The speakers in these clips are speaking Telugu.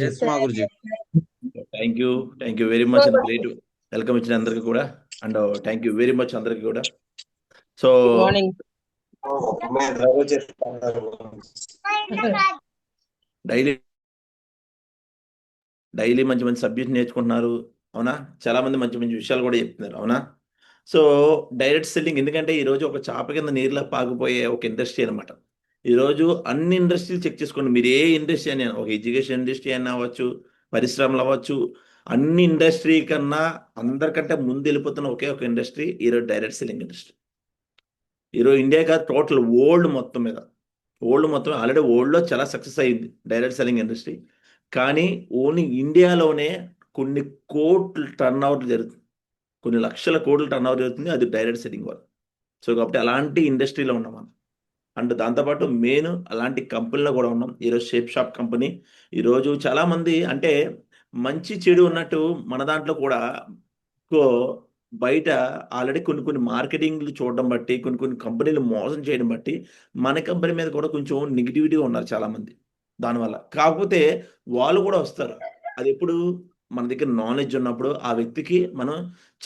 ఎస్ మా Guruji. Thank you very much and great welcome ఇచ్చిన అందరికి కూడా. And thank you very much అందరికి కూడా. సో మార్నింగ్ డైలీ డైలీ మంచి మంచి సబ్జెక్ట్ నేర్చుకుంటున్నారు, అవునా? చాలా మంది మంచి మంచి విషయాలు కూడా చెప్తున్నారు, అవునా? సో డైరెక్ట్ సెల్లింగ్ ఎందుకంటే ఈరోజు ఒక చాప కింద నీరులో పాకిపోయే ఒక ఇండస్ట్రీ అనమాట. ఈరోజు అన్ని ఇండస్ట్రీలు చెక్ చేసుకోండి, మీరు ఏ ఇండస్ట్రీ అయినా, ఒక ఎడ్యుకేషన్ ఇండస్ట్రీ అయినా అవ్వచ్చు, పరిశ్రమలు అవ్వచ్చు, అన్ని ఇండస్ట్రీ కన్నా అందరికంటే ముందు వెళ్ళిపోతున్న ఒకే ఒక ఇండస్ట్రీ ఈరోజు డైరెక్ట్ సెల్లింగ్ ఇండస్ట్రీ. ఈరోజు ఇండియా కాదు, టోటల్ వరల్డ్ మొత్తం మీద, వరల్డ్ మొత్తం ఆల్రెడీ వరల్డ్లో చాలా సక్సెస్ అయ్యింది డైరెక్ట్ సెల్లింగ్ ఇండస్ట్రీ. కానీ ఓన్లీ ఇండియాలోనే కొన్ని కోట్ల టర్న్ అవుట్ జరుగుతుంది, కొన్ని లక్షల కోట్ల టర్న్ అవుట్ జరుగుతుంది, అది డైరెక్ట్ సెల్లింగ్ వల్ల. సో కాబట్టి అలాంటి ఇండస్ట్రీలో ఉన్నాం మనం. అండ్ దాంతోపాటు మెయిన్ అలాంటి కంపెనీలో కూడా ఉన్నాం. ఈరోజు షేప్ షాప్ కంపెనీ ఈరోజు చాలామంది అంటే మంచి చెడు ఉన్నట్టు మన దాంట్లో కూడా బయట ఆల్రెడీ కొన్ని కొన్ని మార్కెటింగ్లు చూడడం బట్టి, కొన్ని కొన్ని కంపెనీలు మోసం చేయడం బట్టి మన కంపెనీ మీద కూడా కొంచెం నెగిటివిటీగా ఉన్నారు చాలామంది. దానివల్ల కాకపోతే వాళ్ళు కూడా వస్తారు, అది ఎప్పుడు మన దగ్గర నాలెడ్జ్ ఉన్నప్పుడు ఆ వ్యక్తికి మనం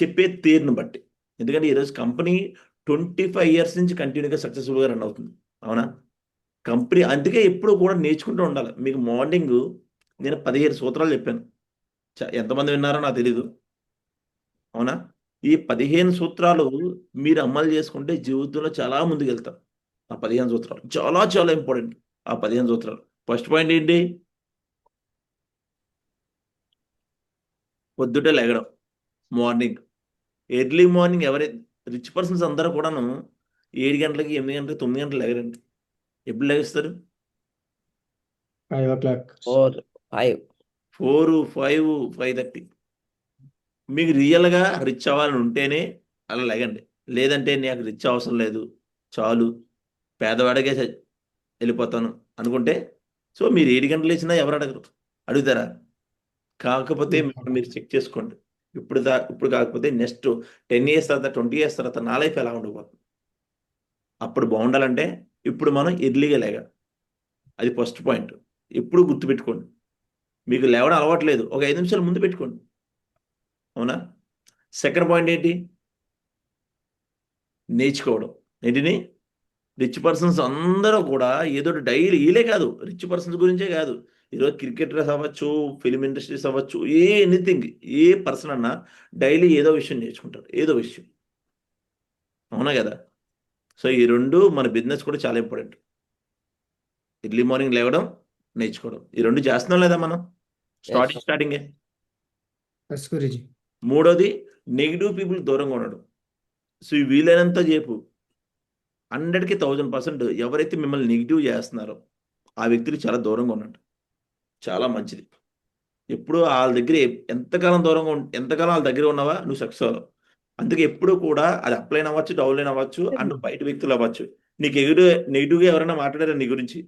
చెప్పే తీరుని బట్టి. ఎందుకంటే ఈరోజు కంపెనీ 25 years నుంచి కంటిన్యూగా సక్సెస్ఫుల్గా రన్ అవుతుంది, అవునా? కంపెనీ అందుకే ఎప్పుడు కూడా నేర్చుకుంటూ ఉండాలి. మీకు మార్నింగ్ నేను 15 సూత్రాలు చెప్పాను, ఎంతమంది విన్నారో నాకు తెలీదు, అవునా? ఈ 15 సూత్రాలు మీరు అమలు చేసుకుంటే జీవితంలో చాలా ముందుకెళ్తారు. ఆ 15 సూత్రాలు చాలా చాలా ఇంపార్టెంట్. ఆ 15 సూత్రాలు ఫస్ట్ పాయింట్ ఏంటి? పొద్దుటే లేగడం, మార్నింగ్, ఎర్లీ మార్నింగ్. ఎవరైతే రిచ్ పర్సన్స్ అందరూ కూడాను 7 గంటలకి, 8 గంటలకి, 9 గంటలు లేగరండి. ఎప్పుడు లేస్తారు? 5 o'clock 4 5 4, 5, 5:30. మీకు రియల్గా రిచ్ అవ్వాలని ఉంటేనే అలా లేగండి. లేదంటే నాకు రిచ్ అవసరం లేదు, చాలు, పేదవాడికే వెళ్ళిపోతాను అనుకుంటే, సో మీరు 7 గంటలు లేచినా ఎవరు అడగరు, అడుగుతారా? కాకపోతే మీరు చెక్ చేసుకోండి. ఇప్పుడు కాకపోతే నెక్స్ట్ 10 years తర్వాత, 20 years తర్వాత నా లైఫ్ ఎలా ఉండబోతుంది. అప్పుడు బాగుండాలంటే ఇప్పుడు మనం ఎర్లీగా లేగా, అది ఫస్ట్ పాయింట్. ఎప్పుడు గుర్తుపెట్టుకోండి. మీకు లేవడం అలవాట్లేదు, ఒక 5 నిమిషాలు ముందు పెట్టుకోండి, అవునా? సెకండ్ పాయింట్ ఏంటి? నేర్చుకోవడం. ఏంటిని? రిచ్ పర్సన్స్ అందరూ కూడా ఏదో డైలీ, వీలే కాదు, రిచ్ పర్సన్స్ గురించే కాదు, ఈరోజు క్రికెటర్స్ అవ్వచ్చు, ఫిలిం ఇండస్ట్రీస్ అవ్వచ్చు, ఎనీథింగ్, ఏ పర్సన్ అన్నా డైలీ ఏదో విషయం నేర్చుకుంటారు, ఏదో విషయం, అవునా కదా? సో ఈ రెండు మన బిజినెస్ కూడా చాలా ఇంపార్టెంట్. ఎర్లీ మార్నింగ్ లేవడం, నేర్చుకోవడం, ఈ రెండు చేస్తున్నాం లేదా మనం స్టార్టింగే. మూడోది నెగిటివ్ పీపుల్ దూరంగా ఉండడం. సో ఈ వీలైనంత చేపు 100కి 1000% ఎవరైతే మిమ్మల్ని నెగిటివ్ చేస్తున్నారో ఆ వ్యక్తులు చాలా దూరంగా ఉండండి, చాలా మంచిది. ఎప్పుడు వాళ్ళ దగ్గర ఎంతకాలం ఎంతకాలం వాళ్ళ దగ్గర ఉన్నావా నువ్వు సక్సెస్ అవ్వవు. అందుకే ఎప్పుడు కూడా అది అప్లైన్ అవ్వచ్చు, డౌన్లైన్ అవ్వచ్చు, అండ్ బయట వ్యక్తులు అవ్వచ్చు. నీకు నెగిటివ్గా ఎవరైనా మాట్లాడారా నీ గురించి,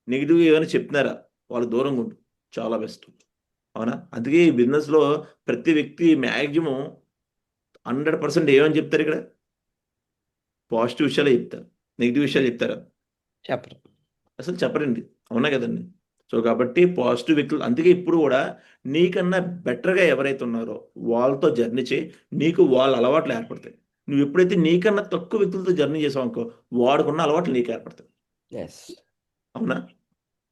నెగిటివ్గా ఏమైనా చెప్తున్నారా, వాళ్ళు దూరంగా ఉండు, చాలా బెస్ట్, అవునా? అందుకే ఈ బిజినెస్లో ప్రతి వ్యక్తి మ్యాక్సిమం 100% ఏమని చెప్తారు ఇక్కడ? పాజిటివ్ విషయాలే చెప్తారు, నెగిటివ్ విషయాలు చెప్తారా? చెప్పరు, అసలు చెప్పరండి, అవునా కదండి? సో కాబట్టి పాజిటివ్ వ్యక్తులు, అందుకే ఇప్పుడు కూడా నీకన్నా బెటర్గా ఎవరైతే ఉన్నారో వాళ్ళతో జర్నీ చేయి, నీకు వాళ్ళ అలవాట్లు ఏర్పడతాయి. నువ్వు ఎప్పుడైతే నీకన్నా తక్కువ వ్యక్తులతో జర్నీ చేసావు అనుకో, వాడుకున్న అలవాట్లు నీకు ఏర్పడతాయి, అవునా?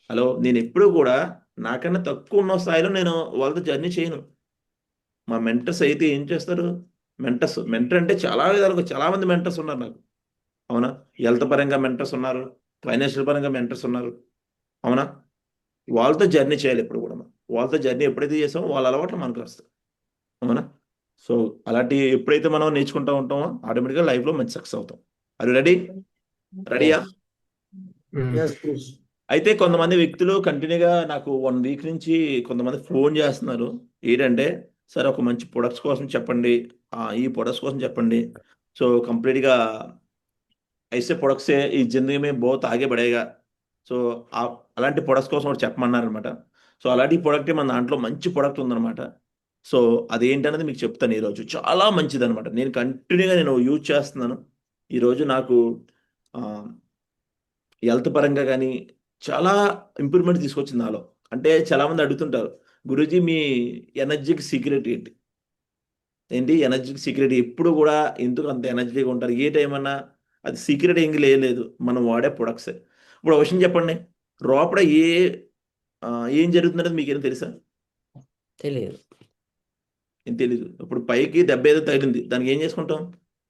హలో, నేను ఎప్పుడు కూడా నాకన్నా తక్కువ ఉన్న స్థాయిలో నేను వాళ్ళతో జర్నీ చేయను. మా మెంటర్స్ అయితే ఏం చేస్తారు? మెంటర్ అంటే చాలా విధాలుగా చాలా మంది మెంటర్స్ ఉన్నారు నాకు, అవునా? హెల్త్ పరంగా మెంటర్స్ ఉన్నారు, ఫైనాన్షియల్ పరంగా మెంటర్స్ ఉన్నారు, అవునా? వాళ్ళతో జర్నీ చేయాలి ఎప్పుడు కూడా మనం. వాళ్ళతో జర్నీ ఎప్పుడైతే చేసామో వాళ్ళ అలవాట్లు మనకు వస్తాయి, అవునా? సో అలాంటి ఎప్పుడైతే మనం నేర్చుకుంటూ ఉంటామో ఆటోమేటిక్గా లైఫ్లో మంచి సక్సెస్ అవుతాం. అది రెడీయా? అయితే కొంతమంది వ్యక్తులు కంటిన్యూగా నాకు 1 week నుంచి కొంతమంది ఫోన్ చేస్తున్నారు. ఏంటంటే, సార్ ఒక మంచి ప్రొడక్ట్స్ కోసం చెప్పండి, ఈ ప్రొడక్ట్స్ కోసం చెప్పండి. సో కంప్లీట్గా ఐసే ప్రొడక్ట్సే ఈ జిందగీ में बहुत आगे बढ़ेगा. సో అలాంటి ప్రొడక్ట్స్ కోసం ఒకటి చెప్పమన్నారనమాట. సో అలాంటి ప్రొడక్టే మన దాంట్లో మంచి ప్రొడక్ట్ ఉందనమాట. సో అదేంటనేది మీకు చెప్తాను ఈరోజు. చాలా మంచిదనమాట, నేను కంటిన్యూగా యూజ్ చేస్తున్నాను. ఈరోజు నాకు హెల్త్ పరంగా కానీ చాలా ఇంప్రూవ్మెంట్ తీసుకొచ్చింది నాలో. అంటే చాలా మంది అడుగుతుంటారు, గురూజీ మీ ఎనర్జీకి సీక్రెట్ ఏంటి? ఏంటి ఎనర్జీకి సీక్రెట్? ఎప్పుడు కూడా ఎందుకు అంత ఎనర్జీగా ఉంటారు? ఏ టైం అన్నా అది సీక్రెట్ ఏం లేదు, మనం వాడే ప్రొడక్ట్సే. ఇప్పుడు ఒక విషయం చెప్పండి, లోపల ఆ, ఏం జరుగుతుందనేది మీకేం తెలుసా? తెలియదు. ఏం తెలీదు. ఇప్పుడు పైకి దెబ్బ ఏదో తగిలింది, దానికి ఏం చేసుకుంటాం?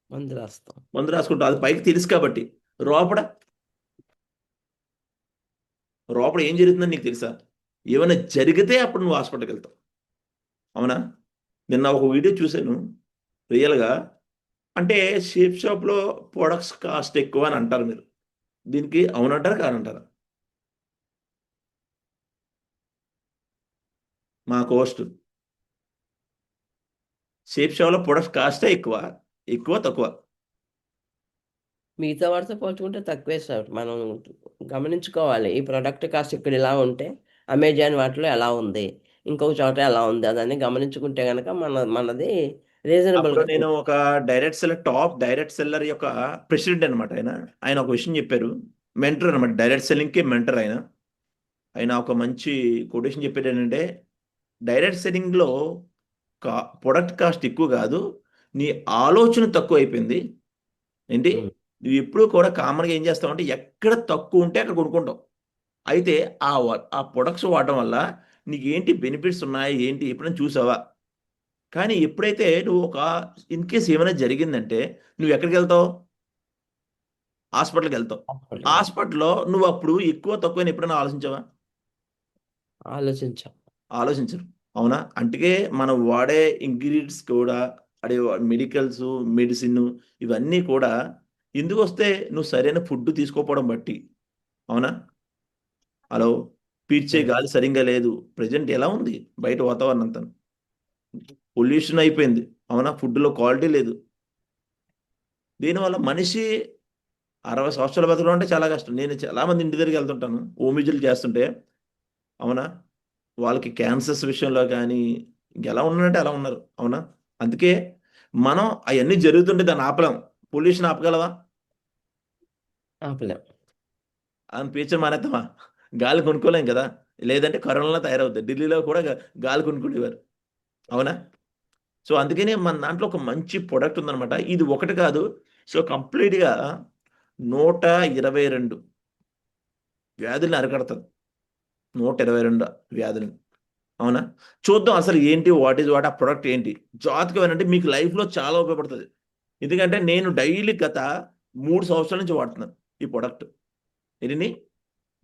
మందు రాస్తాం. మందు రాసుకుంటాం, అది పైకి తెలుసు కాబట్టి. లోపల లోపల ఏం జరుగుతుందని నీకు తెలుసా? ఏమైనా జరిగితే అప్పుడు నువ్వు హాస్పిటల్కి వెళ్తావు, అవునా? నిన్న ఒక వీడియో చూశాను రియల్గా. అంటే షేప్ షాప్లో ప్రొడక్ట్స్ కాస్ట్ ఎక్కువ అని అంటారు మీరు, దీనికి అవునంటారా కాదంటారా? మా కోస్ట్ షేప్ షాప్లో ప్రొడక్ట్స్ కాస్టే ఎక్కువ, ఎక్కువ తక్కువ? మిగతా వాటితో పోల్చుకుంటే తక్కువే సార్. మనం గమనించుకోవాలి, ఈ ప్రోడక్ట్ కాస్ట్ ఇక్కడ ఇలా ఉంటే అమెజాన్ వాటిలో ఎలా ఉంది, ఇంకొక చోట ఎలా ఉంది, అదని గమనించుకుంటే కనుక మనది అప్పుడు రీజనబుల్గా నేను ఒక direct seller, top direct seller యొక్క ప్రెసిడెంట్ అనమాట ఆయన. ఆయన ఒక విషయం చెప్పారు, మెంటర్ అనమాట, డైరెక్ట్ సెల్లింగ్కి మెంటర్ ఆయన. ఆయన ఒక మంచి కొటేషన్ చెప్పేది ఏంటంటే, డైరెక్ట్ సెల్లింగ్లో కా ప్రొడక్ట్ కాస్ట్ ఎక్కువ కాదు, నీ ఆలోచన తక్కువ అయిపోయింది. ఏంటి? నువ్వు ఎప్పుడు కూడా కామన్గా ఏం చేస్తావు అంటే, ఎక్కడ తక్కువ ఉంటే అక్కడ కొనుక్కుంటావు. అయితే ఆ ప్రొడక్ట్స్ వాడడం వల్ల నీకు ఏంటి బెనిఫిట్స్ ఉన్నాయి, ఏంటి ఎప్పుడైనా చూసావా? కానీ ఎప్పుడైతే నువ్వు ఒక ఇన్ కేస్ ఏమైనా జరిగిందంటే నువ్వు ఎక్కడికి వెళ్తావు? హాస్పిటల్కి వెళ్తావు. హాస్పిటల్లో నువ్వు అప్పుడు ఎక్కువ తక్కువ అని ఎప్పుడైనా ఆలోచించావా? ఆలోచించాం. ఆలోచించరు, అవునా? అందుకే మనం వాడే ఇంగ్రీడియంట్స్ కూడా, అడే మెడికల్స్, మెడిసిన్, ఇవన్నీ కూడా ఎందుకు వస్తే నువ్వు సరైన ఫుడ్ తీసుకోకపోవడం బట్టి, అవునా? హలో, పీల్చే Yes. గాలి సరిగ్గా లేదు. ప్రజెంట్ ఎలా ఉంది బయట వాతావరణం అంతా? పొల్యూషన్ అయిపోయింది, అవునా? ఫుడ్లో క్వాలిటీ లేదు. దీనివల్ల మనిషి 60 సంవత్సరాలు బతకడం అంటే చాలా కష్టం. నేను చాలా మంది ఇంటి దగ్గరికి వెళ్తుంటాను, హోమ్ విజిల్ చేస్తుంటే, అవునా, వాళ్ళకి క్యాన్సర్స్ విషయంలో కానీ ఇంకెలా ఉన్నారంటే అలా ఉన్నారు, అవునా? అందుకే మనం అవన్నీ జరుగుతుంటే దాన్ని ఆపలేం. పొల్యూషన్ ఆపగలవా? ఆపలేం. అని పీల్చడం మానేద్దామా? గాలి కొనుక్కోలేం కదా. లేదంటే కరోనాలో తయారవుతుంది. ఢిల్లీలో కూడా గాలి కొనుక్కునేవారు, అవునా? సో అందుకనే మన దాంట్లో ఒక మంచి ప్రొడక్ట్ ఉందన్నమాట. ఇది ఒకటి కాదు, సో కంప్లీట్గా 122 వ్యాధుల్ని అరికడుతుంది. 122 వ్యాధులు, అవునా? చూద్దాం అసలు ఏంటి, వాట్ ఈజ్ వాట్, ఆ ప్రొడక్ట్ ఏంటి. జాగ్రత్తగా వినండి, మీకు లైఫ్లో చాలా ఉపయోగపడుతుంది. ఎందుకంటే నేను డైలీ గత 3 సంవత్సరాల నుంచి వాడుతున్నాను ఈ ప్రొడక్ట్. ఇది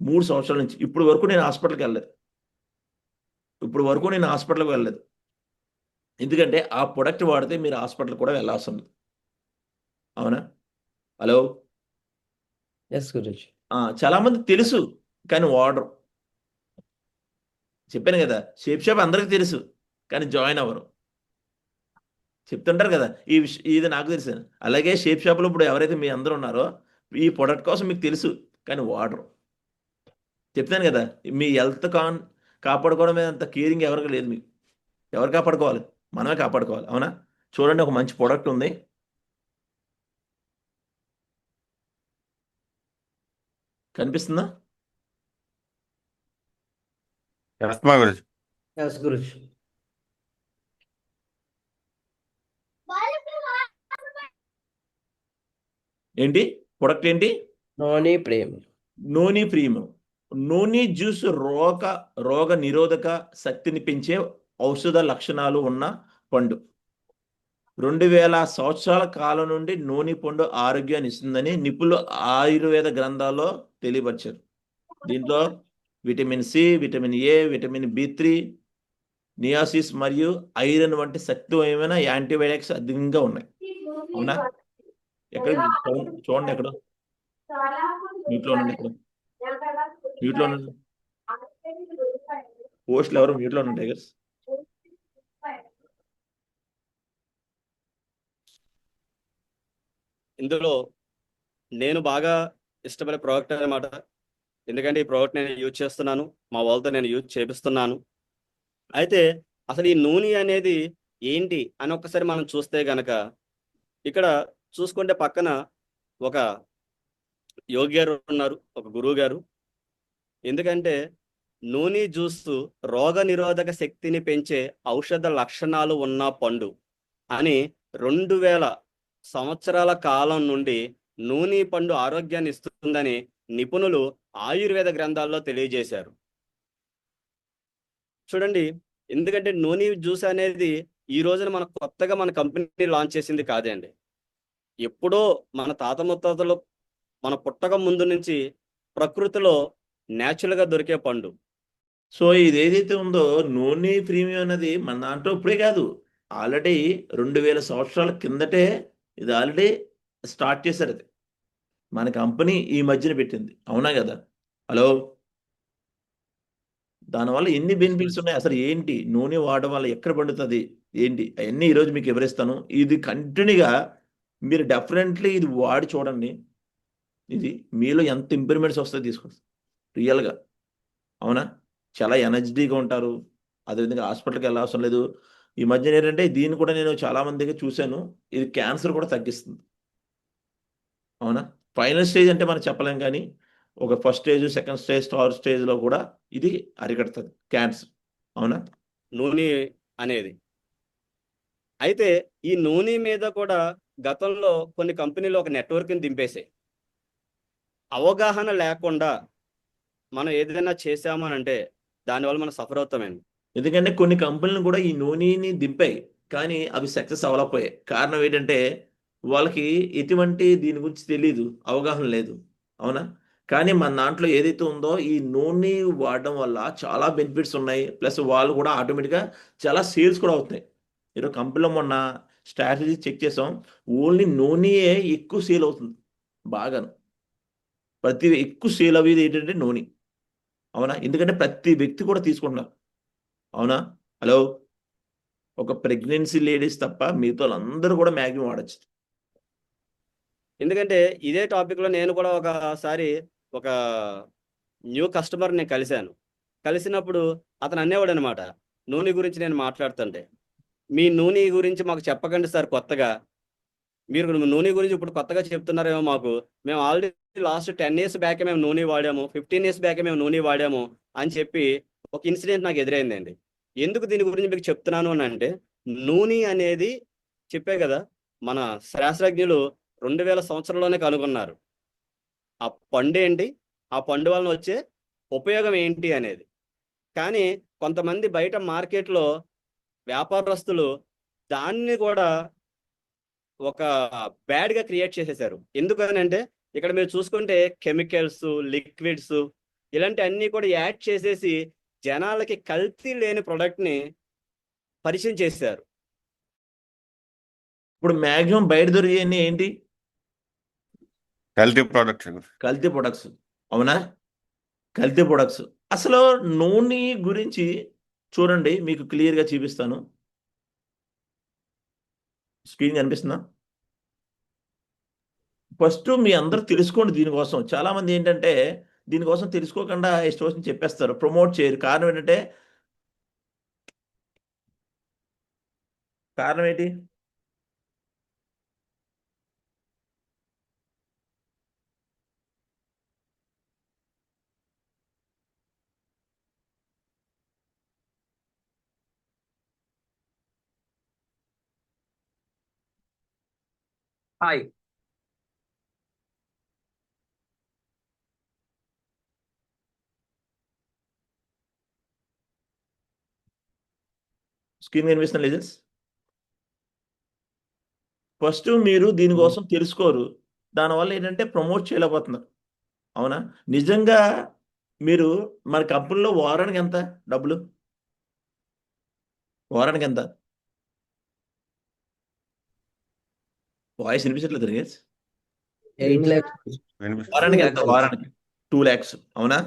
3 సంవత్సరాల నుంచి ఇప్పుడు వరకు నేను హాస్పిటల్కి వెళ్ళలేదు. ఇప్పుడు వరకు నేను హాస్పిటల్కి వెళ్ళలేదు, ఎందుకంటే ఆ ప్రొడక్ట్ వాడితే మీరు హాస్పిటల్ కూడా వెళ్ళాల్సి ఉంది, అవునా? హలో. ఎస్ గురించి. చాలా మంది తెలుసు కానీ వాడరు. చెప్పాను కదా, షేప్ షాప్ అందరికీ తెలుసు కానీ జాయిన్ అవ్వరు. చెప్తుంటారు కదా ఈ ఇది నాకు తెలుసు. అలాగే షేప్ షాప్లో ఇప్పుడు ఎవరైతే మీ అందరూ ఉన్నారో, ఈ ప్రొడక్ట్ కోసం మీకు తెలుసు కానీ వాడరు. చెప్తాను కదా, మీ హెల్త్ కాపాడుకోవడం మీద అంత కేరింగ్ ఎవరికి లేదు మీకు. ఎవరు కాపాడుకోవాలి? మనమే కాపాడుకోవాలి, అవునా? చూడండి, ఒక మంచి ప్రొడక్ట్ ఉంది, కనిపిస్తుందా? చేస్తున్నా గురించి. ఎస్ గురించి. ఏంటి ప్రొడక్ట్ ఏంటి? నోని ప్రేమ్. నోని ప్రీమియం. నోని జ్యూస్ రోగ నిరోధక శక్తిని పెంచే ఔషధ లక్షణాలు ఉన్న పండు. 2000 సంవత్సరాల కాలం నుండి నోని పండు ఆరోగ్యాన్ని ఇస్తుందని నిపుణులు ఆయుర్వేద గ్రంథాల్లో తెలియపరిచారు. దీంట్లో vitamin C, vitamin A, vitamin బి3, నియాసిస్ మరియు ఐరన్ వంటి శక్తివంతమైన యాంటీబయాటిక్స్ అధికంగా ఉన్నాయి, అవునా? ఎక్కడ చూడండి, ఎక్కడ మ్యూట్లో ఉండండి, ఎక్కడ మ్యూట్లో ఉండండి, పోస్ట్లు ఎవరు మ్యూట్లో ఉండండి టైగర్స్. ఇందులో నేను బాగా ఇష్టపడే ప్రోడక్ట్ అనమాట. ఎందుకంటే ఈ ప్రోడక్ట్ నేను యూజ్ చేస్తున్నాను, మా వాళ్ళతో నేను యూజ్ చేపిస్తున్నాను. అయితే అసలు ఈ నూనె అనేది ఏంటి అని ఒక్కసారి మనం చూస్తే గనక, ఇక్కడ చూసుకుంటే పక్కన ఒక యోగి గారు ఉన్నారు, ఒక గురువు గారు. ఎందుకంటే నూనె జ్యూస్ రోగ నిరోధక శక్తిని పెంచే ఔషధ లక్షణాలు ఉన్న పండు అని 2000 సంవత్సరాల కాలం నుండి నూనె పండు ఆరోగ్యాన్ని ఇస్తుందని నిపుణులు ఆయుర్వేద గ్రంథాల్లో తెలియజేశారు. చూడండి, ఎందుకంటే నూనె జ్యూస్ అనేది ఈ రోజున మన కొత్తగా మన కంపెనీ లాంచ్ చేసింది కాదండి. ఎప్పుడో మన తాత ముత్తాతలు మన పుట్టక ముందు నుంచి ప్రకృతిలో న్యాచురల్గా దొరికే పండు. సో ఇది ఏదైతే ఉందో నూనె ప్రీమియం అనేది మన దాంట్లో ఇప్పుడే కాదు, ఆల్రెడీ 2000 సంవత్సరాల కిందటే ఇది ఆల్రెడీ స్టార్ట్ చేశారు. అది మన కంపెనీ ఈ మధ్యన పెట్టింది, అవునా కదా? హలో, దానివల్ల ఎన్ని బెనిఫిట్స్ ఉన్నాయి, అసలు ఏంటి నూనె వాడడం వల్ల ఎక్కడ పండుతుంది ఏంటి, అవన్నీ ఈరోజు మీకు వివరిస్తాను. ఇది కంటిన్యూగా మీరు డెఫినెట్లీ ఇది వాడి చూడండి. ఇది మీలో ఎంత ఇంప్రూవ్మెంట్స్ వస్తాయో తీసుకొస్తుంది రియల్గా, అవునా? చాలా ఎనర్జీగా ఉంటారు. అదేవిధంగా హాస్పిటల్కి వెళ్ళవసరం లేదు. ఈ మధ్యన ఏంటంటే దీన్ని కూడా నేను చాలా మంది దగ్గర చూశాను, ఇది క్యాన్సర్ కూడా తగ్గిస్తుంది, అవునా? ఫైనల్ స్టేజ్ అంటే మనం చెప్పలేం, కానీ ఒక first stage, second stage, third స్టేజ్లో కూడా ఇది అరికడుతుంది క్యాన్సర్, అవునా? నూనె అనేది. అయితే ఈ నూనె మీద కూడా గతంలో కొన్ని కంపెనీలు ఒక నెట్వర్క్ని దింపేసాయి. అవగాహన లేకుండా మనం ఏదైనా చేసామనంటే దానివల్ల మనం సఫర్ అవుతామండి. ఎందుకంటే కొన్ని కంపెనీలు కూడా ఈ నూనెని దింపాయి, కానీ అవి సక్సెస్ అవ్వలేకపోయాయి. కారణం ఏంటంటే వాళ్ళకి ఎటువంటి దీని గురించి తెలియదు, అవగాహన లేదు, అవునా? కానీ మన దాంట్లో ఏదైతే ఉందో ఈ నూనె వాడడం వల్ల చాలా బెనిఫిట్స్ ఉన్నాయి. ప్లస్ వాళ్ళు కూడా ఆటోమేటిక్గా చాలా సేల్స్ కూడా అవుతున్నాయి. ఈరోజు కంపెనీలో మొన్న స్ట్రాటజీ చెక్ చేసాం, ఓన్లీ నూనెయే ఎక్కువ సేల్ అవుతుంది బాగాను. ప్రతి ఎక్కువ సేల్ అయ్యేది ఏంటంటే నూనె, అవునా? ఎందుకంటే ప్రతి వ్యక్తి కూడా తీసుకుంటున్నారు, అవునా? హలో, ఒక ప్రెగ్నెన్సీ లేడీస్ తప్ప మిగతా వాళ్ళందరూ కూడా మ్యాక్సిమం వాడచ్చు. ఎందుకంటే ఇదే టాపిక్లో నేను కూడా ఒకసారి ఒక న్యూ కస్టమర్ నేను కలిసినప్పుడు అతను అనేవాడు అనమాట, నూనె గురించి నేను మాట్లాడుతుంటే, మీ నూనె గురించి మాకు చెప్పకండి సార్, కొత్తగా మీరు నూనె గురించి ఇప్పుడు కొత్తగా చెప్తున్నారేమో మాకు, మేము ఆల్రెడీ లాస్ట్ 10 years బ్యాకే మేము నూనె వాడాము, 15 years బ్యాకే మేము నూనె వాడాము అని చెప్పి ఒక ఇన్సిడెంట్ నాకు ఎదురైందండి. ఎందుకు దీని గురించి మీకు చెప్తున్నాను అని అంటే, నూనె అనేది చెప్పే కదా, మన శాస్త్రజ్ఞులు 2000 సంవత్సరంలోనే కనుగొన్నారు ఆ పండు ఏంటి, ఆ పండు వలన వచ్చే ఉపయోగం ఏంటి అనేది. కానీ కొంతమంది బయట మార్కెట్లో వ్యాపారస్తులు దాన్ని కూడా ఒక బ్యాడ్గా క్రియేట్ చేసేసారు. ఎందుకనంటే ఇక్కడ మీరు చూసుకుంటే కెమికల్స్, లిక్విడ్స్ ఇలాంటి అన్నీ కూడా యాడ్ చేసేసి జనాలకి కల్తీ లేని ప్రోడక్ట్ని పరిచయం చేశారు. ఇప్పుడు మ్యాక్సిమం బయట దొరికేవన్నీ ఏంటి? కల్తీ ప్రొడక్ట్స్. కల్తీ ప్రొడక్ట్స్, అవునా? కల్తీ ప్రొడక్ట్స్. అసలు నూనె గురించి చూడండి, మీకు క్లియర్గా చూపిస్తాను. స్క్రీన్ కనిపిస్తుందా? ఫస్ట్ మీ అందరూ తెలుసుకోండి దీనికోసం. చాలామంది ఏంటంటే దీనికోసం తెలుసుకోకుండా ఇష్టం వచ్చింది చెప్పేస్తారు, ప్రమోట్ చేయరు. కారణం ఏంటంటే, కారణం ఏంటి? హాయ్. స్క్రీన్ కనిపిస్తుంది లేజర్స్? ఫస్ట్ మీరు దీనికోసం తెలుసుకోరు, దానివల్ల ఏంటంటే ప్రమోట్ చేయలేకపోతున్నారు, అవునా? నిజంగా మీరు మన కంపెనీలో వారానికి ఎంత డబ్బులు? వారానికి ఎంత? వాయిస్ వినిపించట్లేదు రిగేష్? 8 lakhs. వారానికి ఎంత? వారానికి 2 lakhs, అవునా?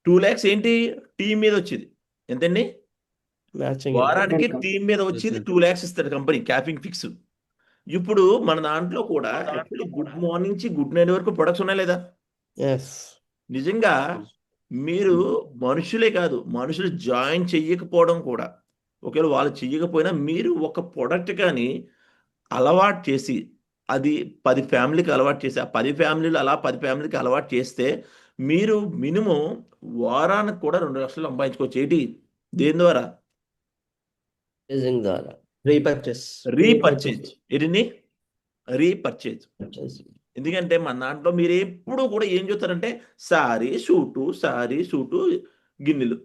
2 lakhs ఏంటి? టీం మీద వచ్చేది ఎంతండి? మ్యాచింగ్ వారానికి టీం మీద వచ్చేది 2 lakhs ఇస్తాడు కంపెనీ, క్యాపింగ్ ఫిక్స్. ఇప్పుడు మన దాంట్లో కూడా గుడ్ మార్నింగ్ నుంచి గుడ్ నైట్ వరకు ప్రొడక్ట్స్ ఉన్నాయి లేదా? ఎస్. నిజంగా మీరు మనుషులే కాదు, మనుషులు జాయిన్ చెయ్యకపోవడం కూడా, ఒకవేళ వాళ్ళు చెయ్యకపోయినా మీరు ఒక ప్రొడక్ట్ కానీ అలవాటు చేసి, అది 10 ఫ్యామిలీకి అలవాటు చేసి, ఆ 10 ఫ్యామిలీలు అలా 10 ఫ్యామిలీకి అలవాటు చేస్తే మీరు మినిమం వారానికి కూడా 2 లక్షలు సంపాదించుకోవచ్చు. ఏంటి? దేని ద్వారా? యూజింగ్ ద్వారా రీపర్చేస్ రీపర్చేజ్. ఏంటండి? రీపర్చేజ్. purchase. ఎందుకంటే మన దాంట్లో మీరు ఎప్పుడు కూడా ఏం చూస్తారంటే సారీ సూటు గిన్నెలు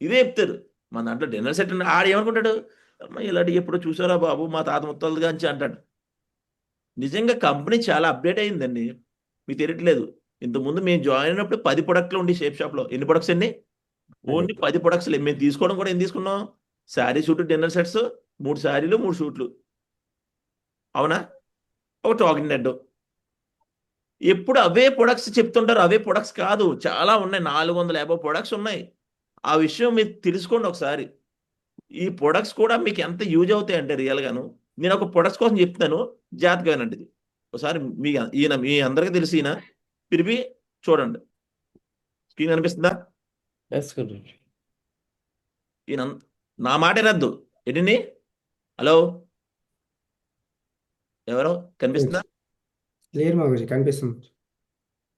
ఇదే చెప్తారు. మన దాంట్లో డిన్నర్ సెట్ ఆడు ఏమనుకుంటాడు, అమ్మ ఇలాంటి ఎప్పుడు చూసారా బాబు మా తాత ముత్తాతలుగా అని అంటాడు. నిజంగా కంపెనీ చాలా అప్డేట్ అయిందండి, మీకు తెలియట్లేదు. ఇంతకుముందు మేము జాయిన్ అయినప్పుడు 10 ప్రొడక్ట్లు ఉండి షేప్ షాప్లో. ఎన్ని ప్రొడక్ట్స్ అండి? Only 10 products. మేము తీసుకోవడం కూడా ఏం తీసుకున్నాం? శారీ సూట్ డిన్నర్ సెట్స్, 3 శారీలు 3 సూట్లు, అవునా? ఒక టాకింగ్ హెడ్. ఎప్పుడు అవే ప్రొడక్ట్స్ చెప్తుంటారు, అవే ప్రొడక్ట్స్ కాదు, చాలా ఉన్నాయి. 450 ప్రొడక్ట్స్ ఉన్నాయి. ఆ విషయం మీరు తెలుసుకోండి ఒకసారి. ఈ ప్రొడక్ట్స్ కూడా మీకు ఎంత యూజ్ అవుతాయి అంటే రియల్గాను, నేను ఒక ప్రొడక్ట్స్ కోసం చెప్తాను, జాగ్రత్తగా వినండి. ఇది ఒకసారి మీ అందరికీ తెలిసి ఈయన తిరిగి చూడండి. స్క్రీన్ కనిపిస్తుందా? Yes, Guruji. ఈయన నా మాట వినద్దు. ఏంటండి? హలో, ఎవరో కనిపిస్తుందా? క్లియర్ మా గురించి కనిపిస్తుంది.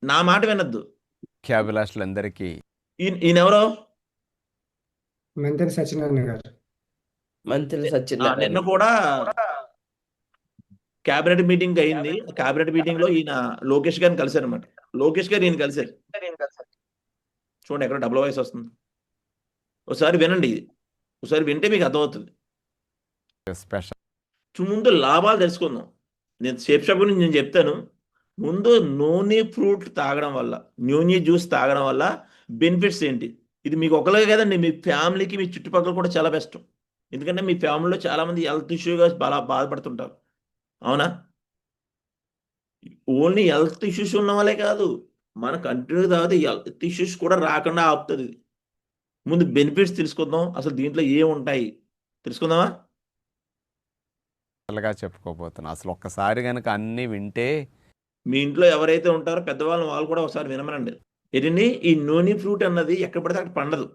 నా మాట వినద్దు. ముఖ్యాభిలాషులందరికీ ఈయన ఎవరో? మంతెన సత్యనారాయణ గారు. మంత్రి నిన్న సత్యనారాయణ. కూడా క్యాబినెట్ మీటింగ్ అయింది. క్యాబినెట్ మీటింగ్ లో ఈయన లోకేష్ గారిని కలిశారు అనమాట. లోకేష్ గారు ఈయన కలిశారు. చూడండి ఎక్కడ డబుల్ వాయిస్ వస్తుంది. ఒకసారి వినండి, ఒకసారి వింటే మీకు అర్థమవుతుంది. స్పెషల్ ముందు లాభాలు తెలుసుకుందాం. నేను షేప్ షాప్ గురించి నేను చెప్తాను. ముందు నూనె ఫ్రూట్ తాగడం వల్ల, నూనె జ్యూస్ తాగడం వల్ల బెనిఫిట్స్ ఏంటి? ఇది మీకు ఒకలాగే కదండి, మీ ఫ్యామిలీకి, మీ చుట్టుపక్కల కూడా చాలా బెస్ట్. ఎందుకంటే మీ ఫ్యామిలీలో చాలా మంది హెల్త్ ఇష్యూగా బాధపడుతుంటారు, అవునా? ఓన్లీ హెల్త్ ఇష్యూస్ ఉన్న వాళ్ళే కాదు, మన కంటిన్యూ తాగితే హెల్త్ ఇష్యూస్ కూడా రాకుండా ఆపుతుంది. ముందు బెనిఫిట్స్ తెలుసుకుందాం, అసలు దీంట్లో ఏముంటాయి తెలుసుకుందామా? గా చెప్పుకోబోతున్నా. అసలు ఒక్కసారి కనుక అన్ని వింటే మీ ఇంట్లో ఎవరైతే ఉంటారో పెద్దవాళ్ళు, వాళ్ళు కూడా ఒకసారి వినమనండి. ఏంటండి, ఈ నూనె ఫ్రూట్ అన్నది ఎక్కడ పడితే అక్కడ పండదు.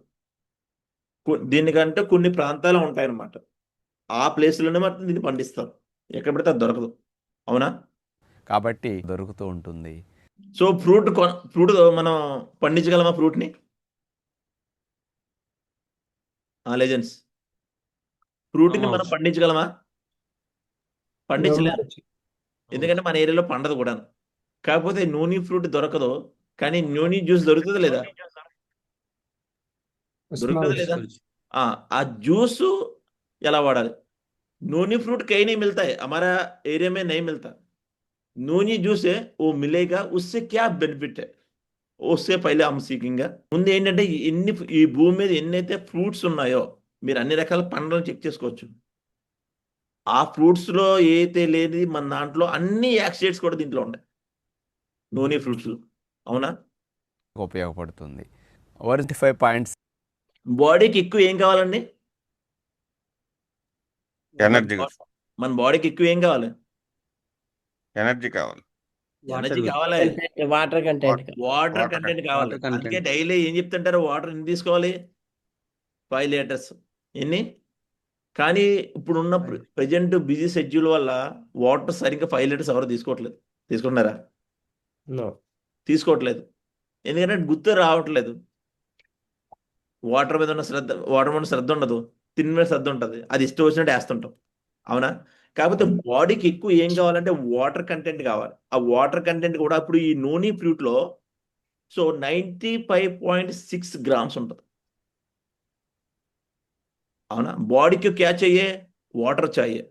దీనికంటే కొన్ని ప్రాంతాలు ఉంటాయన్నమాట, ఆ ప్లేస్లోనే మాత్రం దీన్ని పండిస్తారు. ఎక్కడ పడితే అది దొరకదు, అవునా? కాబట్టి దొరుకుతూ ఉంటుంది. సో ఫ్రూట్ మనం పండించగలమా ఫ్రూట్ని? లెజెండ్స్, ఫ్రూట్ని మనం పండించగలమా? పండించలేము, ఎందుకంటే మన ఏరియాలో పండదు కూడా. కాకపోతే నూనె ఫ్రూట్ దొరకదు, కానీ నూనె జ్యూస్ దొరుకుతుంది లేదా? దొరుకుతుంది లేదా? ఆ జ్యూస్ ఎలా వాడాలి? नूनी फ्रूट कहीं नहीं मिलता है, हमारा एरिया में नहीं मिलता. नूनी जूस है वो मिलेगा, उससे क्या बेनिफिट है उससे पहले हम सीखेंगे. ముందు ఏంటంటే ఈ భూమి మీద ఎన్నైతే ఫ్రూట్స్ ఉన్నాయో మీరు అన్ని రకాల పండ్లను చెక్ చేసుకోవచ్చు. ఆ ఫ్రూట్స్ లో ఏదైతే లేని మన దాంట్లో అన్ని యాక్సిడ్స్ కూడా దీంట్లో ఉన్నాయి, నూనె ఫ్రూట్స్, అవునా? ఉపయోగపడుతుంది. 45 పాయింట్స్ బాడీకి ఎక్కువ ఏం కావాలండి? ఎనర్జీ మన బాడీకి ఎక్కువ ఏం కావాలి? ఎనర్జీ కావాలి. ఎనర్జీ కావాలి, వాటర్ కంటెంట్. వాటర్ కంటెంట్ కావాలి. అందుకే డైలీ ఏం చెప్తుంటారు, వాటర్ ఎన్ని తీసుకోవాలి? 5 లీటర్స్. ఎన్ని? కానీ ఇప్పుడున్న ప్రజెంట్ బిజీ షెడ్యూల్ వల్ల వాటర్ సరిగ్గా 5 లీటర్స్ ఎవరు తీసుకోవట్లేదు. తీసుకుంటున్నారా? తీసుకోవట్లేదు, ఎందుకంటే గుర్తు రావట్లేదు. వాటర్ మీద ఉన్న శ్రద్ధ ఉండదు, తిన్న మీద శ్రద్ధ ఉంటుంది, అది ఇష్టం వచ్చినట్టు వేస్తుంటాం, అవునా? కాకపోతే బాడీకి ఎక్కువ ఏం కావాలంటే వాటర్ కంటెంట్ కావాలి. ఆ వాటర్ కంటెంట్ కూడా ఇప్పుడు ఈ నూనె ఫ్రూట్ లో 95.6 ग्राम्स ఉంటుంది, అవునా? बॉडी को क्या चाहिए? वाटर चाहिए.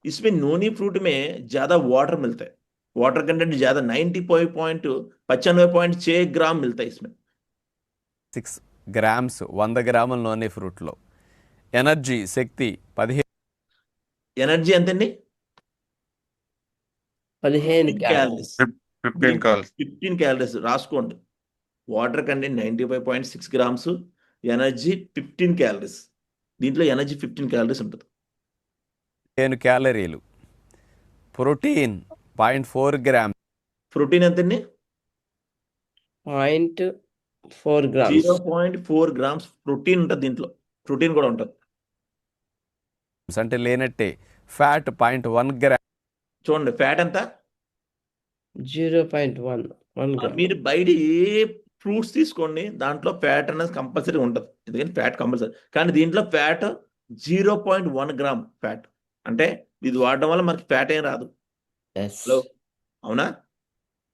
इसमें नूनी फ्रूट में ज्यादा वाटर मिलता है, वाटर कंटेंट ज्यादा 95.6 ग्राम मिलता है इसमें. 6 గ్రామ్స్ 100 గ్రాముల నూనె ఫ్రూట్లో. ఎనర్జీ శక్తి 15 ఎనర్జీ ఎంతండి? 15 క్యాలరీస్. 15 కాల్స్. 15 క్యాలరీస్ రాసుకోండి. Water content 95.6 grams, energy 15 calories. దీంట్లో ఎనర్జీ 15 క్యాలరీస్ ఉంటుంది. 15 క్యాలరీలు. Protein 0.4 grams. ప్రోటీన్ ఎంతండి? 0.4 grams. 0.4 గ్రామ్స్ ప్రోటీన్ ఉంటుంది దీంట్లో. ప్రోటీన్ కూడా ఉంటుంది, అంటే లేనట్టే. Fat 0.1 gram. చూడండి ఫ్యాట్ ఎంత? 0.1 గ్రామ్. మీరు బయట ఏ ఫ్రూట్స్ తీసుకోండి దాంట్లో ఫ్యాట్ అనేది కంపల్సరీ ఉంటుంది, ఎందుకంటే ఫ్యాట్ కంపల్సరీ. కానీ దీంట్లో ఫ్యాట్ 0.1 గ్రామ్ ఫ్యాట్, అంటే ఇది వాడడం వల్ల మనకి ఫ్యాట్ ఏం రాదు. ఎస్. హలో, అవునా?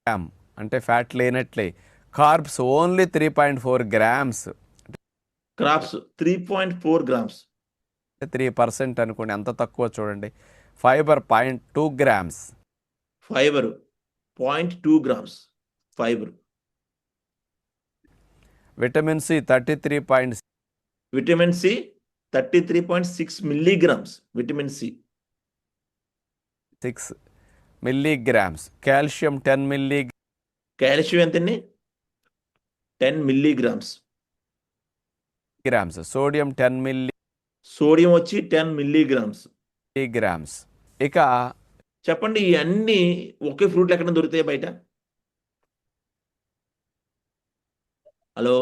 గ్రామ్ అంటే ఫ్యాట్ లేనట్లే. Carbs only 3.4 grams, carbs 3.4 grams. 3% అనుకోండి, ఎంత తక్కువ చూడండి. Fibre 0.2 grams, fibre 0.2 grams fibre. Vitamin C 33.6, vitamin C 33.6 milligrams vitamin C. Milligrams. Calcium 10 calcium ఎంతండి? 10 మిల్లీగ్రామ్స్. మిల్లీగ్రామ్స్. సోడియం 10 సోడియం వచ్చి 10 మిల్లీగ్రామ్స్. మిల్లీగ్రామ్స్. ఇక చెప్పండి, ఇవన్నీ ఒకే ఫ్రూట్లు ఎక్కడ దొరుకుతాయి బయట? హలో,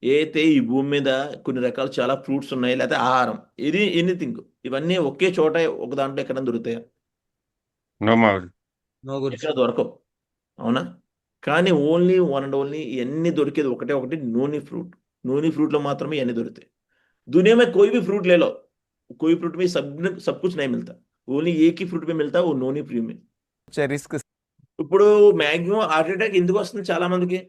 అయితే ఈ భూమి మీద కొన్ని రకాల చాలా ఫ్రూట్స్ ఉన్నాయి, లేకపోతే ఆహారం, ఇది ఎనీథింగ్, ఇవన్నీ ఒకే చోట ఒక దాంట్లో ఎక్కడ దొరుకుతాయా? నో మావూజీ. ఎక్కడ దొరకవు, అవునా? కానీ ఓన్లీ వన్ అండ్ ఓన్లీ ఇవన్నీ దొరికేది ఒకటి నూనె ఫ్రూట్. నూనె ఫ్రూట్లో మాత్రమే ఇవన్నీ దొరుకుతాయి. दुनिया में कोई भी फ्रूट ले लो, कोई फ्रूट में सब कुछ नहीं मिलता, ओनली एक ही फ्रूट में मिलता है, वो नोनी फ्री में. వచ్చే రిస్క్ ఇప్పుడు మ్యాక్సిమం హార్ట్ అటాక్ ఎందుకు వస్తుంది? చాలా మందికి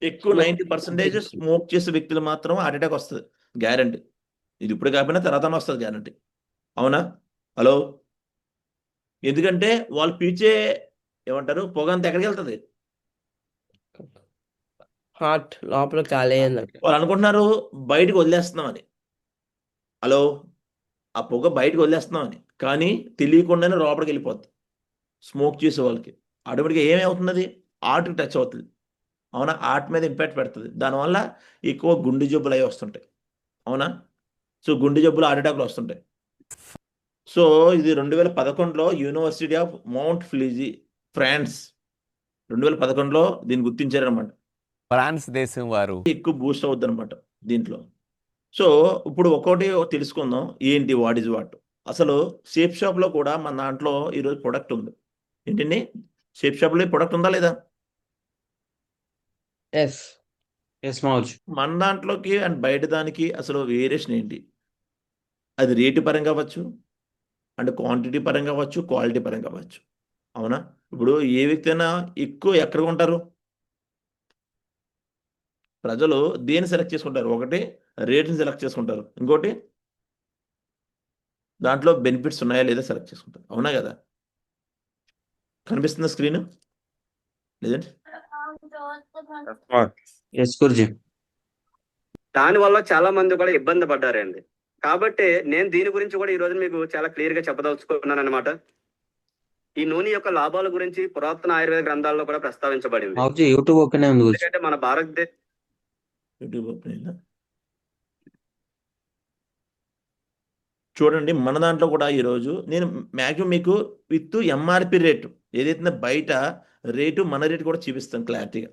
ఎక్కువ 90% స్మోక్ చేసే వ్యక్తులు మాత్రం హార్ట్ అటాక్ వస్తుంది, గ్యారంటీ. ఇది ఇప్పుడు కాకపోయినా తర్వాత వస్తుంది గ్యారంటీ, అవునా? హలో, ఎందుకంటే వాళ్ళు పీల్చే ఏమంటారు పొగ అంతా ఎక్కడికి వెళ్తుంది? హార్ట్ లోపల కాలేయండి. వాళ్ళు అనుకుంటున్నారు బయటకు వదిలేస్తున్నామని. హలో, ఆ పొగ బయటకు వదిలేస్తున్నామని, కానీ తెలియకుండానే లోపలికి వెళ్ళిపోద్ది. స్మోక్ చేసే వాళ్ళకి ఆటోమేటిక్గా ఏమవుతుంది? హార్ట్కి టచ్ అవుతుంది, అవునా? హార్ట్ మీద ఇంపాక్ట్ పెడుతుంది, దానివల్ల ఎక్కువ గుండె జబ్బులు అవి వస్తుంటాయి, అవునా? సో గుండె జబ్బులు, హార్ట్ అటాక్లు వస్తుంటాయి. సో ఇది 2011లో యూనివర్సిటీ ఆఫ్ మౌంట్ ఫ్లిజీ ఫ్రాన్స్ 2011లో దీన్ని గుర్తించారనమాట. ఫ్రాన్స్ దేశం వారు ఎక్కువ బూస్ట్ అవుద్ది అనమాట దీంట్లో. సో ఇప్పుడు ఒక్కొక్కటి తెలుసుకుందాం, ఏంటి వాట్ ఈజ్ వాట్. అసలు షేప్ షాప్లో కూడా మన దాంట్లో ఈరోజు ప్రొడక్ట్ ఉంది. ఏంటండి, షేప్ షాప్లో ప్రొడక్ట్ ఉందా లేదా? ఎస్. ఎస్ మావూజీ. మన దాంట్లోకి అండ్ బయట దానికి అసలు వేరియేషన్ ఏంటి? అది రేటు పరంగా అవ్వచ్చు, అండ్ క్వాంటిటీ పరంగా అవ్వచ్చు, క్వాలిటీ పరంగా అవ్వచ్చు, అవునా? ఇప్పుడు ఏ వ్యక్తి అయినా ఎక్కువ ఎక్కడ కొంటారు? ప్రజలు దేన్ని సెలెక్ట్ చేసుకుంటారు? ఒకటి రేట్ని సెలెక్ట్ చేసుకుంటారు, ఇంకోటి దాంట్లో బెనిఫిట్స్ ఉన్నాయా లేదా సెలెక్ట్ చేసుకుంటారు, అవునా కదా? కనిపిస్తుందా స్క్రీన్? లేదండి, ఎస్ గురుజీ. దానివల్ల చాలా మంది కూడా ఇబ్బంది పడ్డారండి. కాబట్టి నేను దీని గురించి కూడా ఈ రోజు మీకు చాలా క్లియర్ గా చెప్పదలుచుకున్నాను అనమాట. ఈ నూనె యొక్క లాభాల గురించి పురాతన ఆయుర్వేద గ్రంథాల్లో కూడా ప్రస్తావించబడింది. మావూజీ యూట్యూబ్ ఓపెన్ అయింది గురుజీ. ఎందుకంటే మన భారతదేశ యూట్యూబ్ ఓపెన్ అయిందా? చూడండి, మన దాంట్లో కూడా ఈరోజు నేను మ్యాక్సిమం మీకు విత్ ఎంఆర్పి రేటు ఏదైతే బయట రేటు మన రేటు కూడా చూపిస్తాను క్లారిటీగా.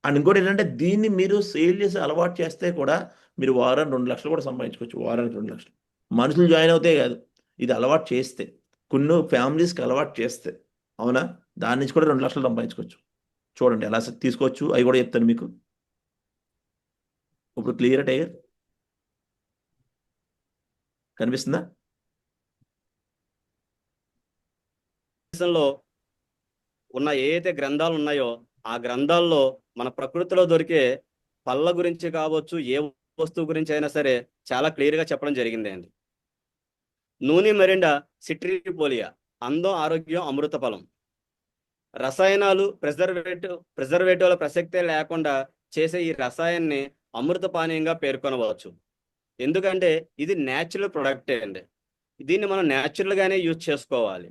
అండ్ ఇంకోటి ఏంటంటే దీన్ని మీరు సేల్ చేసి అలవాటు చేస్తే కూడా మీరు వారానికి 2 లక్షలు కూడా సంపాదించుకోవచ్చు. వారానికి 2 లక్షలు మనుషులు జాయిన్ అవుతే కాదు, ఇది అలవాటు చేస్తే, కొన్ని ఫ్యామిలీస్కి అలవాటు చేస్తే, అవునా? దాని నుంచి కూడా 2 లక్షలు సంపాదించుకోవచ్చు. చూడండి ఎలా తీసుకోవచ్చు, అవి కూడా చెప్తాను మీకు. ఇప్పుడు క్లియర్ టైగర్ కనిపిస్తుందా? దేశంలో ఉన్న ఏదైతే గ్రంథాలు ఉన్నాయో ఆ గ్రంథాల్లో మన ప్రకృతిలో దొరికే పళ్ళ గురించి కావచ్చు, ఏ వస్తువు గురించి అయినా సరే చాలా క్లియర్ గా చెప్పడం జరిగింది అండి. నూనె మెరిండా సిట్రిపోలియా, అందం, ఆరోగ్యం, అమృత ఫలం. రసాయనాలు, ప్రిజర్వేటివ్ల ప్రసక్తే లేకుండా చేసే ఈ రసాయనాన్ని అమృత పానీయంగా పేర్కొనవచ్చు. ఎందుకంటే ఇది న్యాచురల్ ప్రొడక్టే అండి. దీన్ని మనం న్యాచురల్ గానే యూజ్ చేసుకోవాలి.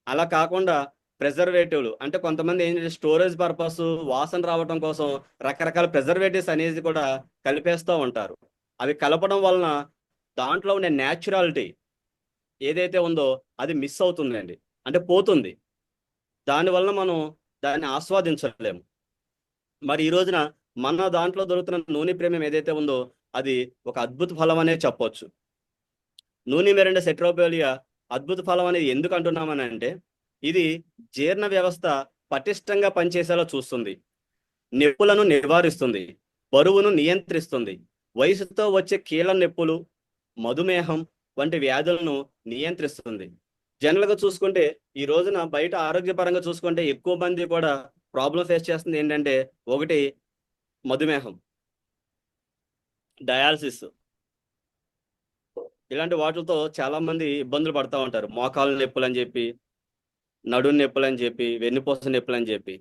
అలా కాకుండా ప్రిజర్వేటివ్లు అంటే కొంతమంది ఏంటంటే స్టోరేజ్ పర్పస్, వాసన రావటం కోసం రకరకాల ప్రిజర్వేటివ్స్ అనేది కూడా కలిపేస్తూ ఉంటారు. అవి కలపడం వలన దాంట్లో ఉండే న్యాచురాలిటీ ఏదైతే ఉందో అది మిస్ అవుతుందండి, అంటే పోతుంది. దానివల్ల మనం దాన్ని ఆస్వాదించలేము. మరి ఈ రోజున మన దాంట్లో దొరుకుతున్న నూనె ప్రేమియం ఏదైతే ఉందో అది ఒక అద్భుత ఫలం అనే చెప్పొచ్చు. నూనె మెరిండా సిట్రిపోలియా అద్భుత ఫలం అనేది ఎందుకు అంటున్నామని అంటే ఇది జీర్ణ వ్యవస్థ పటిష్టంగా పనిచేసేలా చూస్తుంది, నొప్పులను నివారిస్తుంది, బరువును నియంత్రిస్తుంది, వయసుతో వచ్చే కీళ్ళ నొప్పులు, మధుమేహం వంటి వ్యాధులను నియంత్రిస్తుంది. జనరల్గా చూసుకుంటే ఈ రోజున బయట ఆరోగ్యపరంగా చూసుకుంటే ఎక్కువ మంది కూడా ప్రాబ్లం ఫేస్ చేస్తుంది ఏంటంటే ఒకటి మధుమేహం, డయాలసిస్, ఇలాంటి వాటితో చాలా మంది ఇబ్బందులు పడతా ఉంటారు. మోకాలు నొప్పులు అని చెప్పి, నడుము నొప్పులు అని చెప్పి, వెన్నుపూస నొప్పులు అని చెప్పి,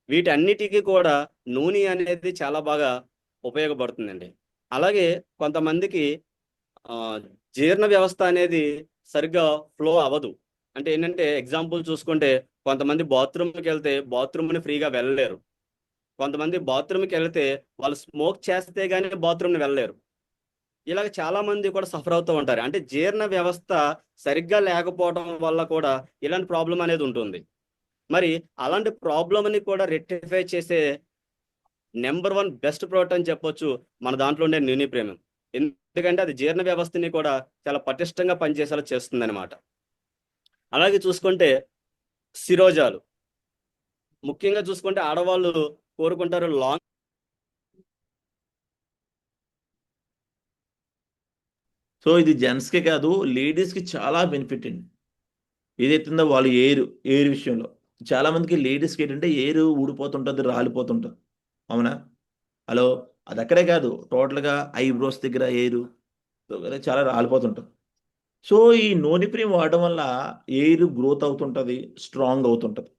వీటన్నిటికీ కూడా నూనె అనేది చాలా బాగా ఉపయోగపడుతుందండి. అలాగే కొంతమందికి జీర్ణ వ్యవస్థ అనేది సరిగ్గా ఫ్లో అవ్వదు. అంటే ఏంటంటే ఎగ్జాంపుల్ చూసుకుంటే కొంతమంది బాత్రూమ్కి వెళ్తే బాత్రూమ్ని ఫ్రీగా వెళ్ళలేరు, కొంతమంది బాత్రూమ్కి వెళ్తే వాళ్ళు స్మోక్ చేస్తే కానీ బాత్రూమ్ని వెళ్ళలేరు. ఇలాగ చాలా మంది కూడా సఫర్ అవుతూ ఉంటారు. అంటే జీర్ణ వ్యవస్థ సరిగ్గా లేకపోవడం వల్ల కూడా ఇలాంటి ప్రాబ్లం అనేది ఉంటుంది. మరి అలాంటి ప్రాబ్లమ్ని కూడా రెక్టిఫై చేసే నెంబర్ 1 బెస్ట్ ప్రోడక్ట్ అని చెప్పొచ్చు మన దాంట్లో ఉండే నూనె ప్రీమియం. ఎందుకంటే అది జీర్ణ వ్యవస్థని కూడా చాలా పటిష్టంగా పనిచేసేలా చేస్తుంది అనమాట. అలాగే చూసుకుంటే శిరోజాలు, ముఖ్యంగా చూసుకుంటే ఆడవాళ్ళు కోరుకుంటారు లాంగ్. సో ఇది జెంట్స్కే కాదు, లేడీస్కి చాలా బెనిఫిట్ అండి. ఏదైతుందో వాళ్ళు ఎయిర్ విషయంలో చాలా మందికి లేడీస్కి ఏంటంటే ఎయిర్ ఊడిపోతుంటుంది, రాలిపోతుంటుంది. అవునా? హలో, అది అక్కడే కాదు, టోటల్గా ఐబ్రోస్ దగ్గర ఎయిర్ చాలా రాలిపోతుంటుంది. సో ఈ నూనె క్రీమ్ వాడడం వల్ల ఎయిర్ గ్రోత్ అవుతుంటుంది, స్ట్రాంగ్ అవుతుంటుంది.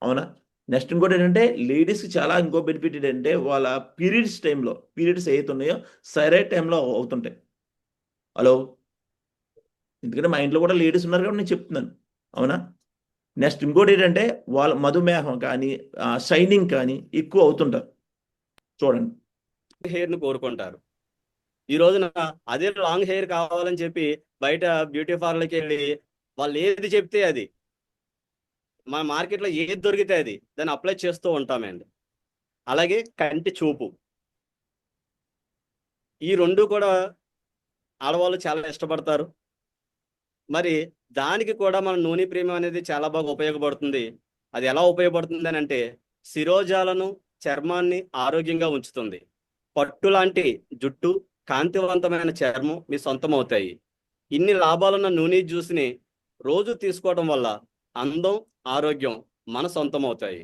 అవునా? నెక్స్ట్ ఇంకోటి ఏంటంటే లేడీస్కి చాలా ఇంకో బెనిఫిట్ ఏంటంటే వాళ్ళ పీరియడ్స్ ఏవైతే ఉన్నాయో సరైన టైంలో అవుతుంటాయి. హలో, ఎందుకంటే మా ఇంట్లో కూడా లేడీస్ ఉన్నారు కాబట్టి నేను చెప్తున్నాను. అవునా? నెక్స్ట్ ఇంకోటి ఏంటంటే వాళ్ళ మధుమేహం కానీ షైనింగ్ కానీ ఎక్కువ అవుతుంటారు. చూడండి, హెయిర్ను కోరుకుంటారు. ఈ రోజున అదే లాంగ్ హెయిర్ కావాలని చెప్పి బయట బ్యూటీ పార్లర్కి వెళ్ళి వాళ్ళు ఏది చెప్తే అది, మన మార్కెట్లో ఏది దొరికితే అది దాన్ని అప్లై చేస్తూ ఉంటామండి. అలాగే కంటి చూపు, ఈ రెండు కూడా ఆడవాళ్ళు చాలా ఇష్టపడతారు. మరి దానికి కూడా మన నూనె ప్రీమియం అనేది చాలా బాగా ఉపయోగపడుతుంది. అది ఎలా ఉపయోగపడుతుంది అని అంటే శిరోజాలను, చర్మాన్ని ఆరోగ్యంగా ఉంచుతుంది. పట్టు లాంటి జుట్టు, కాంతివంతమైన చర్మం మీ సొంతం అవుతాయి. ఇన్ని లాభాలున్న నూనె జ్యూస్ని రోజు తీసుకోవడం వల్ల అందం, ఆరోగ్యం మన సొంతం అవుతాయి.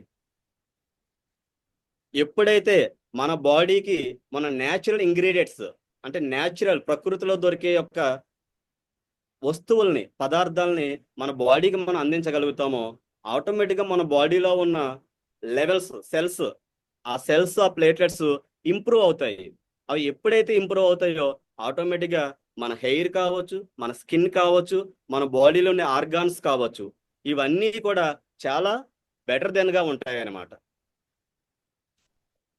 ఎప్పుడైతే మన బాడీకి మన న్యాచురల్ ఇంగ్రీడియంట్స్ అంటే న్యాచురల్ ప్రకృతిలో దొరికే యొక్క వస్తువుల్ని, పదార్థాలని మన బాడీకి మనం అందించగలుగుతామో ఆటోమేటిక్గా మన బాడీలో ఉన్న లెవెల్స్, సెల్స్, ఆ ప్లేట్లెట్స్ ఇంప్రూవ్ అవుతాయి. అవి ఎప్పుడైతే ఇంప్రూవ్ అవుతాయో ఆటోమేటిక్గా మన హెయిర్ కావచ్చు, మన స్కిన్ కావచ్చు, మన బాడీలో ఉండే ఆర్గాన్స్ కావచ్చు, ఇవన్నీ కూడా చాలా బెటర్ దెన్గా ఉంటాయి అన్నమాట.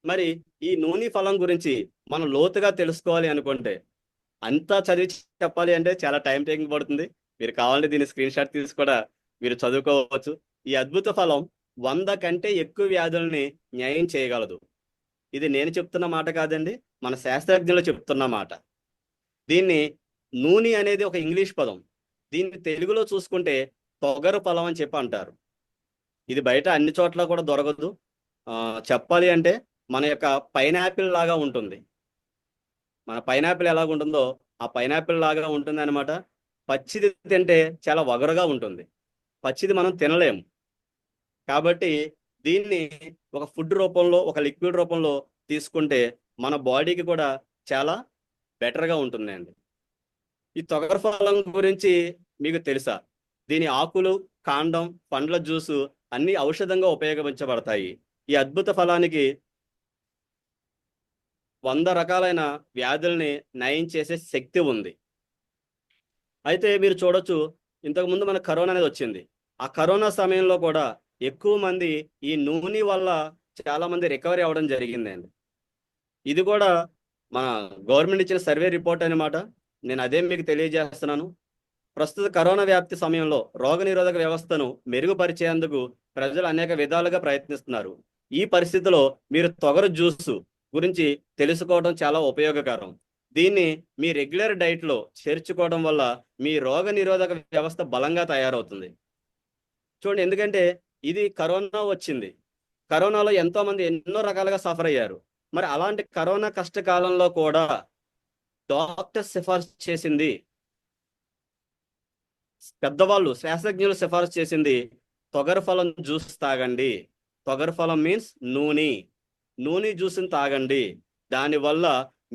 మరి ఈ నూనె ఫలం గురించి మనం లోతుగా తెలుసుకోవాలి అనుకుంటే, అంతా చదివి చెప్పాలి అంటే చాలా టైం టేకింగ్ పడుతుంది. మీరు కావాలంటే దీన్ని స్క్రీన్ షాట్ తీసి కూడా మీరు చదువుకోవచ్చు. ఈ అద్భుత ఫలం 100 కంటే ఎక్కువ వ్యాధుల్ని న్యాయం చేయగలదు. ఇది నేను చెప్తున్న మాట కాదండి, మన శాస్త్రజ్ఞులు చెప్తున్న మాట. దీన్ని నూనె అనేది ఒక ఇంగ్లీష్ పదం. దీన్ని తెలుగులో చూసుకుంటే తొగరు ఫలం అని చెప్పి అంటారు. ఇది బయట అన్ని చోట్ల కూడా దొరకదు. చెప్పాలి అంటే మన యొక్క పైనాపిల్ లాగా ఉంటుంది. మన పైనాపిల్ ఎలాగుంటుందో ఆ పైనాపిల్ లాగా ఉంటుంది అనమాట. పచ్చిది తింటే చాలా వగరుగా ఉంటుంది, పచ్చిది మనం తినలేము. కాబట్టి దీన్ని ఒక ఫుడ్ రూపంలో, ఒక లిక్విడ్ రూపంలో తీసుకుంటే మన బాడీకి కూడా చాలా బెటర్గా ఉంటుంది అండి. ఈ తొగర ఫలం గురించి మీకు తెలుసా? దీని ఆకులు, కాండం, పండ్ల జ్యూసు అన్ని ఔషధంగా ఉపయోగించబడతాయి. ఈ అద్భుత ఫలానికి 100 రకాలైన వ్యాధుల్ని నయం చేసే శక్తి ఉంది. అయితే మీరు చూడొచ్చు, ఇంతకుముందు మన కరోనా అనేది వచ్చింది. ఆ కరోనా సమయంలో కూడా ఎక్కువ మంది ఈ నూనె వల్ల చాలా మంది రికవరీ అవ్వడం జరిగిందండి. ఇది కూడా మన గవర్నమెంట్ ఇచ్చిన సర్వే రిపోర్ట్ అన్నమాట. నేను అదే మీకు తెలియజేస్తున్నాను. ప్రస్తుత కరోనా వ్యాప్తి సమయంలో రోగనిరోధక వ్యవస్థను మెరుగుపరిచేందుకు ప్రజలు అనేక విధాలుగా ప్రయత్నిస్తున్నారు. ఈ పరిస్థితిలో మీరు తొగరు జ్యూస్ గురించి తెలుసుకోవడం చాలా ఉపయోగకరం. దీన్ని మీ రెగ్యులర్ డైట్లో చేర్చుకోవడం వల్ల మీ రోగ నిరోధక వ్యవస్థ బలంగా తయారవుతుంది. చూడండి, ఎందుకంటే ఇది కరోనా వచ్చింది. కరోనాలో ఎంతో మంది ఎన్నో రకాలుగా సఫర్ అయ్యారు. మరి అలాంటి కరోనా కష్టకాలంలో కూడా డాక్టర్ సిఫార్సు చేసింది, పెద్దవాళ్ళు శాస్త్రజ్ఞులు సిఫార్సు చేసింది తొగర ఫలం జ్యూస్ తాగండి. తొగర ఫలం మీన్స్ నూనె జ్యూస్ని తాగండి. దానివల్ల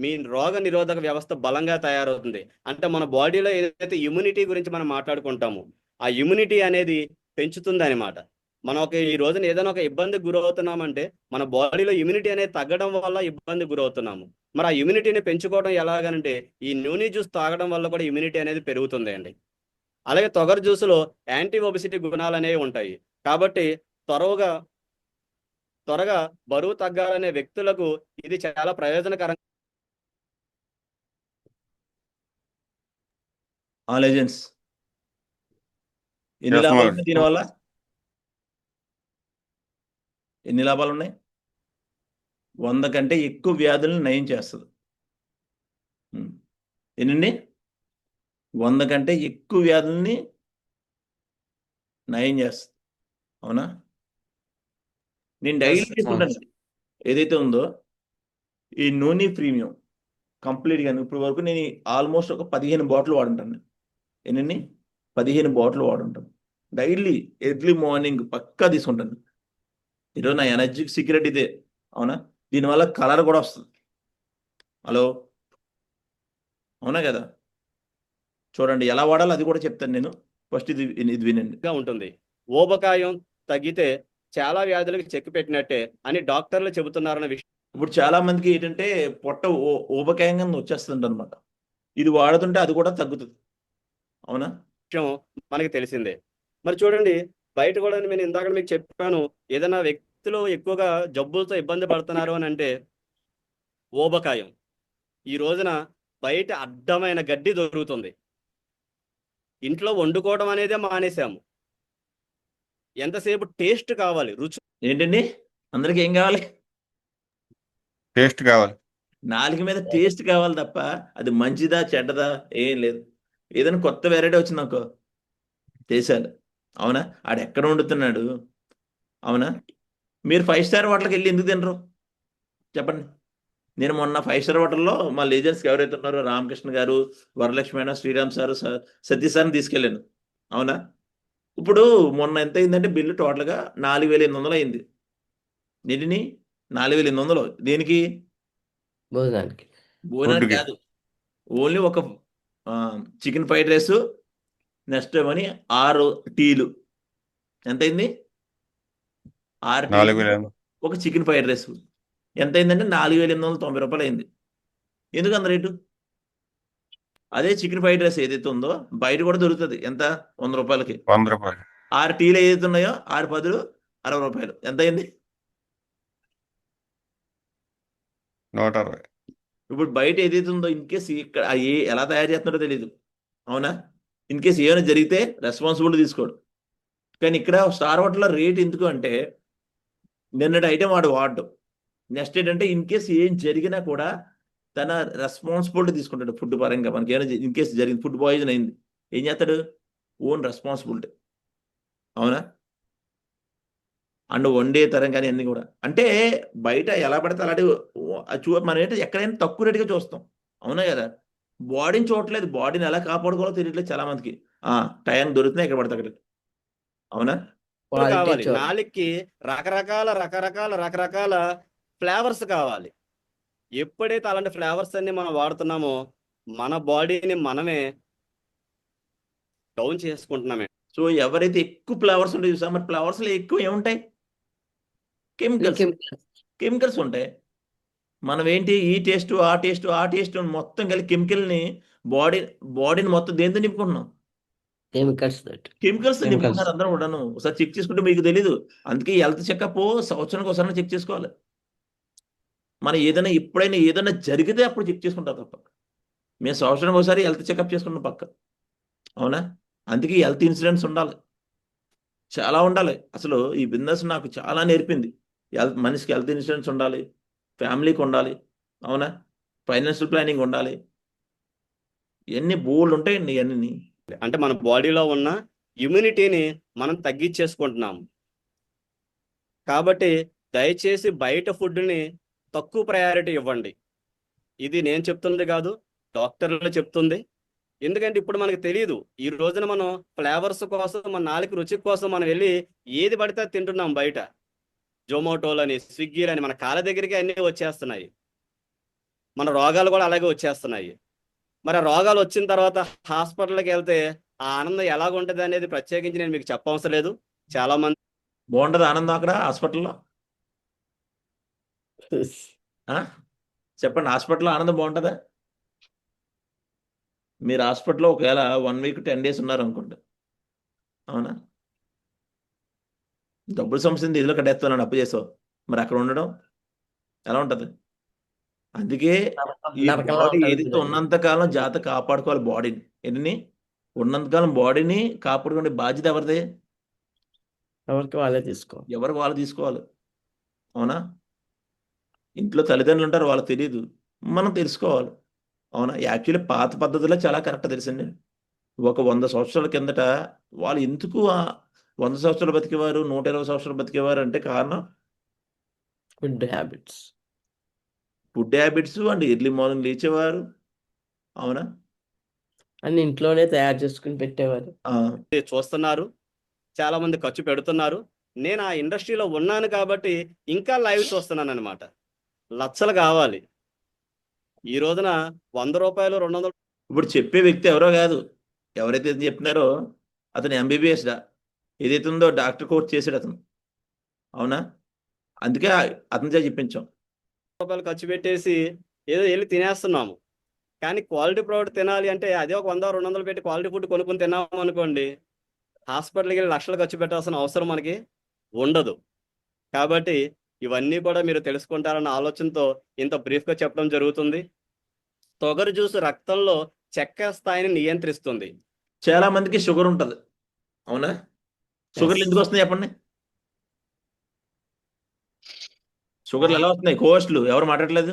మీ రోగ నిరోధక వ్యవస్థ బలంగా తయారవుతుంది. అంటే మన బాడీలో ఏదైతే ఇమ్యూనిటీ గురించి మనం మాట్లాడుకుంటామో ఆ ఇమ్యూనిటీ అనేది పెంచుతుంది అనమాట. మనం ఈ రోజున ఏదైనా ఒక ఇబ్బందికి గురవుతున్నామంటే మన బాడీలో ఇమ్యూనిటీ అనేది తగ్గడం వల్ల ఇబ్బందికి గురవుతున్నాము. మరి ఆ ఇమ్యూనిటీని పెంచుకోవడం ఎలాగనంటే ఈ నూనె జ్యూస్ తాగడం వల్ల కూడా ఇమ్యూనిటీ అనేది పెరుగుతుంది అండి. అలాగే తొగర జ్యూసులో యాంటీ ఒబిసిటీ గుణాలు అనేవి ఉంటాయి. కాబట్టి త్వరగా బరువు తగ్గాలనే వ్యక్తులకు ఇది చాలా ప్రయోజనకరం. ఆల్ ఏజెంట్స్ ఎన్ని Yes, లాభాలు Maharaj. ఉన్నాయి దీనివల్ల? ఎన్ని లాభాలు ఉన్నాయి? 100 కంటే ఎక్కువ వ్యాధులను నయం చేస్తుంది. ఎన్ని? 100 కంటే ఎక్కువ వ్యాధుల్ని నయం చేస్తుంది. అవునా? నేను డైలీ Yes, తీసుకుంటాను ఏదైతే ఉందో ఈ నూనె ప్రీమియం కంప్లీట్గా. ఇప్పుడు వరకు నేను ఆల్మోస్ట్ ఒక 15 బాటిల్ వాడుంటాను. ఎన్ని? 15 బాటిల్ వాడుంటాను డైలీ. ఎర్లీ మార్నింగ్ పక్కా తీసుకుంటాను. ఈరోజు నా ఎనర్జీకి సీక్రెట్ ఇదే. అవునా? దీనివల్ల కలర్ కూడా వస్తుంది. హలో, అవునా కదా? చూడండి ఎలా వాడాలో అది కూడా చెప్తాను నేను. ఫస్ట్ ఇది వినండి. ఉంటుంది. ఊబకాయం తగ్గితే చాలా వ్యాధులకు చెక్ పెట్టినట్టే అని డాక్టర్లు చెబుతున్నారన్న విషయం ఇప్పుడు చాలా మందికి ఏంటంటే పొట్ట ఊబకాయంగా వచ్చేస్తుంది అనమాట. ఇది వాడుతుంటే అది కూడా తగ్గుతుంది. అవునా? మనకి తెలిసిందే. మరి చూడండి, బయట కూడా నేను ఇందాక మీకు చెప్పాను, ఏదైనా వ్యక్తులు ఎక్కువగా జబ్బులతో ఇబ్బంది పడుతున్నారు అని అంటే ఊబకాయం. ఈ రోజున బయట అడ్డమైన గడ్డి దొరుకుతుంది. ఇంట్లో వండుకోవడం అనేదే మానేశాము. ఎంతసేపు టేస్ట్ కావాలి, రుచి ఏంటండి అందరికి ఏం కావాలి? టేస్ట్ కావాలి. నాలుగు మీద టేస్ట్ కావాలి తప్ప అది మంచిదా చెడ్డదా ఏం లేదు. ఏదైనా కొత్త వెరైటీ వచ్చిందనుకో చేశాను. అవునా? ఆడు ఎక్కడ వండుతున్నాడు? అవునా? మీరు 5 స్టార్ హోటల్కి వెళ్ళి ఎందుకు తినరు చెప్పండి? నేను మొన్న 5 స్టార్ హోటల్లో మా లేజర్స్కి ఎవరైతే ఉన్నారో రామకృష్ణ గారు, వరలక్ష్మి అయినా, శ్రీరామ్ సారు, సతీష్ సార్ని తీసుకెళ్ళాను. అవునా? ఇప్పుడు మొన్న ఎంత అయిందంటే బిల్లు టోటల్గా 4800 అయింది. నిడిని 4800 దేనికి? భోజనానికి. భోజనానికి ఫుడ్కి. కాదు, ఓన్లీ ఒక చికెన్ ఫ్రైడ్ రైస్, నెక్స్ట్ ఏమని 6 టీలు. ఎంత అయింది? 6 టీలు, 4,000. ఒక చికెన్ ఫ్రైడ్ రైస్ ఎంత అయిందంటే 4890 రూపాయలు అయింది. ఎందుకు అంత రేటు? అదే చికెన్ ఫ్రైడ్ రైస్ ఏదైతే ఉందో బయట కూడా దొరుకుతుంది. ఎంత? 100 రూపాయలకి. 100 రూపాయలు. 6 టీలు ఏదైతే ఉన్నాయో 6 10 60 రూపాయలు. ఎంత అయింది? 120. ఇప్పుడు బయట ఏదైతే ఉందో ఇన్ కేసు ఇక్కడ ఎలా తయారు చేస్తున్నారో తెలియదు. అవునా? ఇన్ కేసు ఏమైనా జరిగితే రెస్పాన్సిబిలిటీ తీసుకోడు. కానీ ఇక్కడ స్టార్ హోటల్లో రేట్ ఎందుకు అంటే నిన్నటి ఐటెం వాడడం. నెక్స్ట్ ఏంటంటే ఇన్ కేసు ఏం జరిగినా కూడా తన రెస్పాన్సిబిలిటీ తీసుకుంటాడు. ఫుడ్ పరంగా మనకి ఏమైనా ఇన్ కేసు జరిగింది, ఫుడ్ పాయిజన్ అయింది, ఏం చేస్తాడు? Own responsibility. అవునా? అండ్ వండే తరం కానీ అన్నీ కూడా. అంటే బయట ఎలా పడితే అలాంటి మనం ఏంటంటే ఎక్కడైనా తక్కువ రేటుగా చూస్తాం. అవునా కదా? బాడీని చూడట్లేదు, బాడీని ఎలా కాపాడుకోవాలో తెలియట్లేదు చాలా మందికి. టైం దొరుకుతున్నాయి ఎక్కడ పడితే అక్కడ. అవునా? క్వాలిటీ కావాలి. చూడాలి. నాలుగుకి రకరకాల ఫ్లేవర్స్ కావాలి. ఎప్పుడైతే అలాంటి ఫ్లేవర్స్ అన్ని మనం వాడుతున్నామో మన బాడీని మనమే డౌన్ చేసుకుంటున్నామే. సో ఎవరైతే ఎక్కువ ఫ్లవర్స్ ఉంటాయి చూసా, మరి ఫ్లవర్స్లో ఎక్కువ ఏముంటాయి? కెమికల్స్ ఉంటాయి. మనం ఏంటి ఈ టేస్ట్ ఆ టేస్ట్ మొత్తం కలిసి కెమికల్ని బాడీని మొత్తం దేంతో నింపుకుంటున్నాం? కెమికల్స్ నింపుకుంటున్నారు అందరూ కూడాను. ఒకసారి చెక్ చేసుకుంటే మీకు తెలీదు. అందుకే హెల్త్ చెకప్ సంవత్సరానికి ఒకసారి చెక్ చేసుకోవాలి. మనం ఎప్పుడైనా ఏదైనా జరిగితే అప్పుడు చెక్ చేసుకుంటాం తప్ప మేము సంవత్సరానికి ఒకసారి హెల్త్ చెకప్ చేసుకుంటాం పక్క. అవునా? అందుకే హెల్త్ ఇన్సూరెన్స్ ఉండాలి, చాలా ఉండాలి. అసలు ఈ బిజినెస్ నాకు చాలా నేర్పింది. మనిషికి హెల్త్ ఇన్సూరెన్స్ ఉండాలి, ఫ్యామిలీకి ఉండాలి. అవునా? ఫైనాన్షియల్ ప్లానింగ్ ఉండాలి, ఇవన్నీ బోల్డ్ ఉంటాయండి ఇవన్నీ. అంటే మన బాడీలో ఉన్న ఇమ్యూనిటీని మనం తగ్గించేసుకుంటున్నాము. కాబట్టి దయచేసి బయట ఫుడ్ని తక్కువ ప్రయారిటీ ఇవ్వండి. ఇది నేను చెప్తున్నది కాదు, డాక్టర్లు చెప్తుంది. ఎందుకంటే ఇప్పుడు మనకు తెలియదు. ఈ రోజున మనం ఫ్లేవర్స్ కోసం, మన నాలుక రుచి కోసం మనం వెళ్ళి ఏది పడితే అది తింటున్నాం బయట. జొమాటోలని, స్విగ్గీలని మన కాళ్ళ దగ్గరికి అన్నీ వచ్చేస్తున్నాయి. మన రోగాలు కూడా అలాగే వచ్చేస్తున్నాయి. మరి ఆ రోగాలు వచ్చిన తర్వాత హాస్పిటల్కి వెళ్తే ఆ ఆనందం ఎలాగుంటుంది అనేది ప్రత్యేకించి నేను మీకు చెప్పవసరం లేదు. చాలా మంది బాగుంటుంది ఆనందం అక్కడ హాస్పిటల్లో? ఆ? చెప్పండి, హాస్పిటల్లో ఆనందం బాగుంటుందా? మీరు హాస్పిటల్లో ఒకవేళ 1 వీక్ 10 డేస్ ఉన్నారు అనుకోండి, అవునా? డబ్బుల సమస్య ఇదిలో కట్టేస్తున్నాడు, అప్పు చేసావు, మరి అక్కడ ఉండడం ఎలా ఉంటుంది? అందుకే ఈ నరకంలా బాడీ ఉంటుంది ఏదైతే గురూజీ. ఉన్నంతకాలం జాగ్రత్త కాపాడుకోవాలి బాడీని. ఎన్ని ఉన్నంతకాలం బాడీని కాపాడుకునే బాధ్యత ఎవరిది? ఎవరికి వాళ్ళే తీసుకో. ఎవరు వాళ్ళు తీసుకోవాలి, అవునా? ఇంట్లో తల్లిదండ్రులు ఉంటారు, వాళ్ళకి తెలియదు, మనం తెలుసుకోవాలి, అవునా? యాక్చువల్లీ పాత పద్ధతిలో చాలా కరెక్ట్ తెలుసండి. ఒక 100 సంవత్సరాల కిందట వాళ్ళు ఎందుకు 100 సంవత్సరాలు బతికేవారు, 120 సంవత్సరాలు బతికేవారు అంటే కారణం food habits. Food habits and early morning లేచేవారు, అవునా? అన్ని ఇంట్లోనే తయారు చేసుకుని పెట్టేవారు. ఆ, చూస్తున్నారు, చాలా మంది ఖర్చు పెడుతున్నారు. నేను ఆ ఇండస్ట్రీలో ఉన్నాను కాబట్టి ఇంకా లైవ్ చూస్తున్నాను అనమాట. లక్షలు కావాలి. ఈ రోజున 100 రూపాయలు 200 ఇప్పుడు చెప్పే వ్యక్తి ఎవరో కాదు, ఎవరైతే ఇది చెప్తున్నారో అతను ఎంబీబీఎస్ ఏదైతే ఉందో డాక్టర్ కోర్స్ చేసాడు అతను, అవునా? అందుకే అతని చేత చెప్పించాం. రూపాయలు ఖర్చు పెట్టేసి ఏదో వెళ్ళి తినేస్తున్నాము. కానీ క్వాలిటీ ప్రోడక్ట్ తినాలి అంటే అదే ఒక 100 200 పెట్టి క్వాలిటీ ఫుడ్ కొనుక్కొని తిన్నాము అనుకోండి, హాస్పిటల్కి వెళ్ళి లక్షలు ఖర్చు పెట్టాల్సిన అవసరం మనకి ఉండదు. కాబట్టి ఇవన్నీ కూడా మీరు తెలుసుకుంటారన్న ఆలోచనతో ఇంత బ్రీఫ్గా చెప్పడం జరుగుతుంది. తొగరు జ్యూస్ రక్తంలో చక్కెర స్థాయిని నియంత్రిస్తుంది. చాలా మందికి షుగర్ ఉంటుంది, అవునా? షుగర్లు Yes. ఎందుకు వస్తున్నాయి చెప్పండి? షుగర్లు ఎలా వస్తున్నాయి? కోస్ట్లు ఎవరు మాట్లాడలేదు.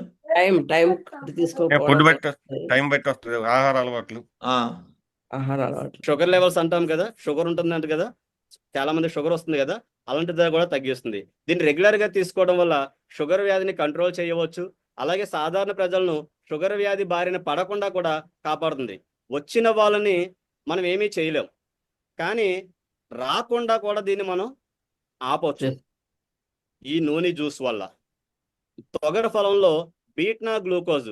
టైం ఫుడ్ తీసుకోకపోవడం బట్టి వస్తుంది. టైం బట్టి వస్తుంది, ఆహార అలవాట్లు. ఆ, ఆహార అలవాట్లు. షుగర్ లెవెల్స్ అంటాం కదా, షుగర్ ఉంటుందంట కదా, చాలా మంది షుగర్ వస్తుంది కదా, అలాంటిది కూడా తగ్గిస్తుంది. దీన్ని రెగ్యులర్గా తీసుకోవడం వల్ల షుగర్ వ్యాధిని కంట్రోల్ చేయవచ్చు. అలాగే సాధారణ ప్రజలను షుగర్ వ్యాధి బారిన పడకుండా కూడా కాపాడుతుంది. వచ్చిన వాళ్ళని మనం ఏమీ చేయలేం, కానీ రాకుండా కూడా దీన్ని మనం ఆపవచ్చు Yes. ఈ నూనె జ్యూస్ వల్ల. తొగర ఫలంలో బీటా గ్లూకోజ్,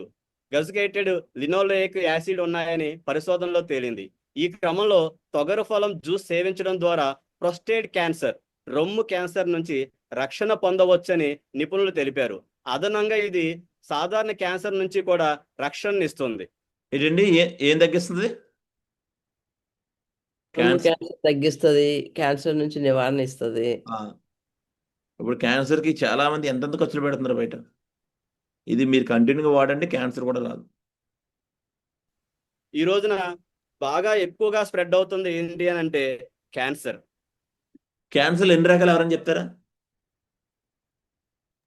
గజుకేటెడ్ లినోలేయిక్ యాసిడ్ ఉన్నాయని పరిశోధనలో తేలింది. ఈ క్రమంలో తొగర ఫలం జ్యూస్ సేవించడం ద్వారా ప్రొస్టేట్ క్యాన్సర్, రొమ్ము క్యాన్సర్ నుంచి రక్షణ పొందవచ్చని నిపుణులు తెలిపారు. అదనంగా ఇది సాధారణ క్యాన్సర్ నుంచి కూడా రక్షణనిస్తుంది. ఏంటండి ఏం తగ్గిస్తుంది? క్యాన్సర్. క్యాన్సర్ తగ్గిస్తుంది, క్యాన్సర్ నుంచి నివారణ ఇస్తుంది. ఇప్పుడు క్యాన్సర్కి చాలా మంది ఎంతెంత ఖర్చులు పెడుతున్నారు బయట. ఇది మీరు కంటిన్యూగా వాడండి, క్యాన్సర్ కూడా రాదు. ఈ రోజున బాగా ఎక్కువగా స్ప్రెడ్ అవుతుంది ఏంటి అని అంటే క్యాన్సర్. క్యాన్సర్లు ఎన్ని రకాలు ఎవరైనా చెప్తారా?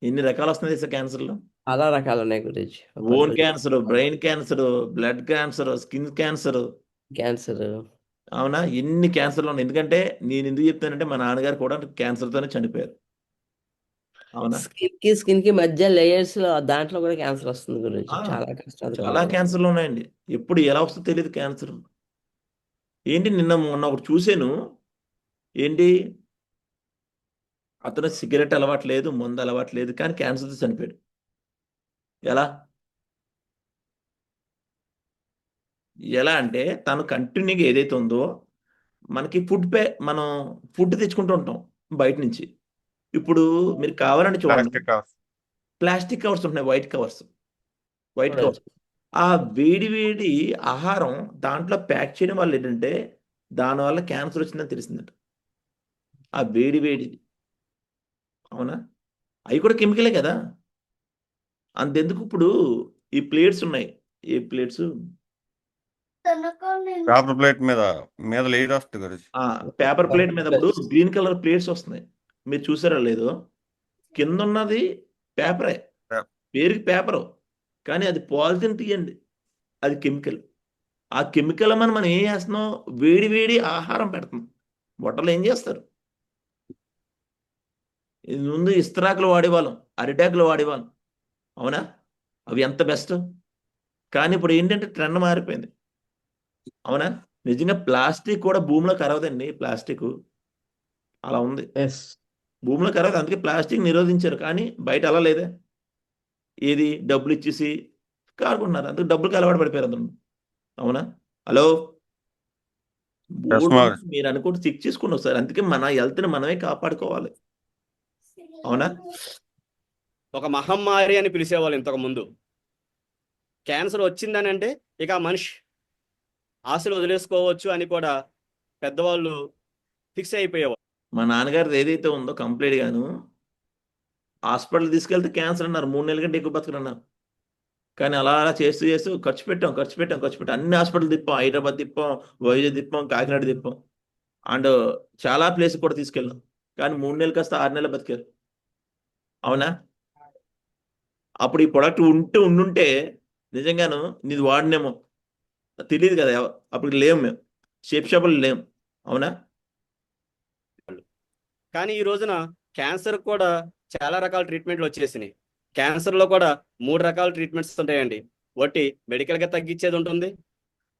ఎన్ని రకాలు వస్తున్నాయి సార్ క్యాన్సర్లో? చాలా రకాలు ఉన్నాయి గురించి. Bone cancer, brain cancer, blood cancer, skin cancer, cancer. అవునా? ఎన్ని క్యాన్సర్లు ఉన్నాయి. ఎందుకంటే నేను ఎందుకు చెప్తానంటే మా నాన్నగారు కూడా క్యాన్సర్తోనే చనిపోయారు, అవునా? స్కిన్ కి మధ్య లేయర్స్ లో దాంట్లో కూడా క్యాన్సర్ వస్తుంది గురించి. ఆ, చాలా కష్టం. చాలా క్యాన్సర్లు ఉన్నాయండి. ఎప్పుడు ఎలా వస్తుందో తెలియదు క్యాన్సర్. ఏంటి మొన్న ఒకటి చూశాను, ఏంటి అతను సిగరెట్ అలవాటు లేదు, మందు అలవాటు లేదు, కానీ క్యాన్సర్తో చనిపోయాడు. ఎలా ఎలా అంటే తను కంటిన్యూగా ఏదైతే ఉందో మనకి మనం ఫుడ్ తెచ్చుకుంటూ ఉంటాం బయట నుంచి. ఇప్పుడు మీరు కావాలని చూడండి, ప్లాస్టిక్ కవర్స్. ప్లాస్టిక్ కవర్స్ ఉంటున్నాయి, వైట్ కవర్స్. చూడొచ్చు. ఆ వేడి వేడి ఆహారం దాంట్లో ప్యాక్ చేయడం వల్ల ఏంటంటే దానివల్ల క్యాన్సర్ వచ్చిందని తెలిసిందట. ఆ వేడి వేడి, అవునా? అవి కూడా కెమికలే కదా. అంతెందుకు, ఇప్పుడు ఈ ప్లేట్స్ ఉన్నాయి, ఏ ప్లేట్స్, పేపర్ ప్లేట్ మీద లేయర్ వస్తుంది గురించి. పేపర్ ప్లేట్ మీద ఇప్పుడు గ్రీన్ కలర్ ప్లేట్స్ వస్తున్నాయి, మీరు చూసారా లేదో? కింద ఉన్నది పేపరే, పేరుకి పేపరు, కానీ అది పాలిథిన్ తీయండి, అది కెమికల్. ఆ కెమికల్ మనం ఏం చేస్తున్నాం, వేడి వేడి ఆహారం పెడుతున్నాం. బొట్టలు ఏం చేస్తారు, ఇది ముందు ఇస్తరాకులు వాడేవాళ్ళం, అరిటాకులు వాడేవాళ్ళం, అవునా? అవి ఎంత బెస్ట్. కానీ ఇప్పుడు ఏంటంటే ట్రెండ్ మారిపోయింది, అవునా? నిజంగా ప్లాస్టిక్ కూడా భూమిలో కరవదండి, ప్లాస్టిక్ అలా ఉంది, ఎస్ భూమిలో కరవదు. అందుకే ప్లాస్టిక్ నిరోధించారు, కానీ బయట అలా లేదే. ఏది డబ్బులు ఇచ్చేసి కారుకుంటున్నారు, అందుకు డబ్బులకి అలవాటు పడిపోయారు అందరూ, అవునా? హలో, ఎస్ బోర్డు మహర్షి. మీరు అనుకుంటే చెక్ చేసుకోండి ఒకసారి. అందుకే మన హెల్త్ని మనమే కాపాడుకోవాలి, అవునా? ఒక మహమ్మారి అని పిలిచేవాళ్ళు ఇంతకు ముందు. క్యాన్సర్ వచ్చిందని అంటే ఇక ఆ మనిషి ఆశలు వదిలేసుకోవచ్చు అని కూడా పెద్దవాళ్ళు ఫిక్స్ అయిపోయేవాళ్ళు. మా నాన్నగారిది ఏదైతే ఉందో కంప్లీట్ గాను హాస్పిటల్ తీసుకెళ్తే క్యాన్సర్ అన్నారు, 3 నెలల కంటే ఎక్కువ బతకరన్నారు. కానీ అలా అలా చేస్తూ చేస్తూ ఖర్చు పెట్టాం. అన్ని హాస్పిటల్ తిప్పాం, హైదరాబాద్ తిప్పాం, వైజాగ్ తిప్పాం, కాకినాడ తిప్పాం, అండ్ చాలా ప్లేస్ కూడా తీసుకెళ్ళాం. కానీ 3 నెలలు కాస్త 6 నెలలు బతికారు, అవునా? అప్పుడు ఈ ప్రొడక్ట్ ఉండుంటే నిజంగాను నీది వాడినేమో, తెలియదు కదా, అప్పుడు లేము మేము, షాపులు లేము, అవునా? కానీ ఈ రోజున క్యాన్సర్ కూడా చాలా రకాల ట్రీట్మెంట్లు వచ్చేసినాయి. క్యాన్సర్లో కూడా 3 రకాల ట్రీట్మెంట్స్ ఉంటాయండి. ఒకటి మెడికల్గా తగ్గించేది ఉంటుంది,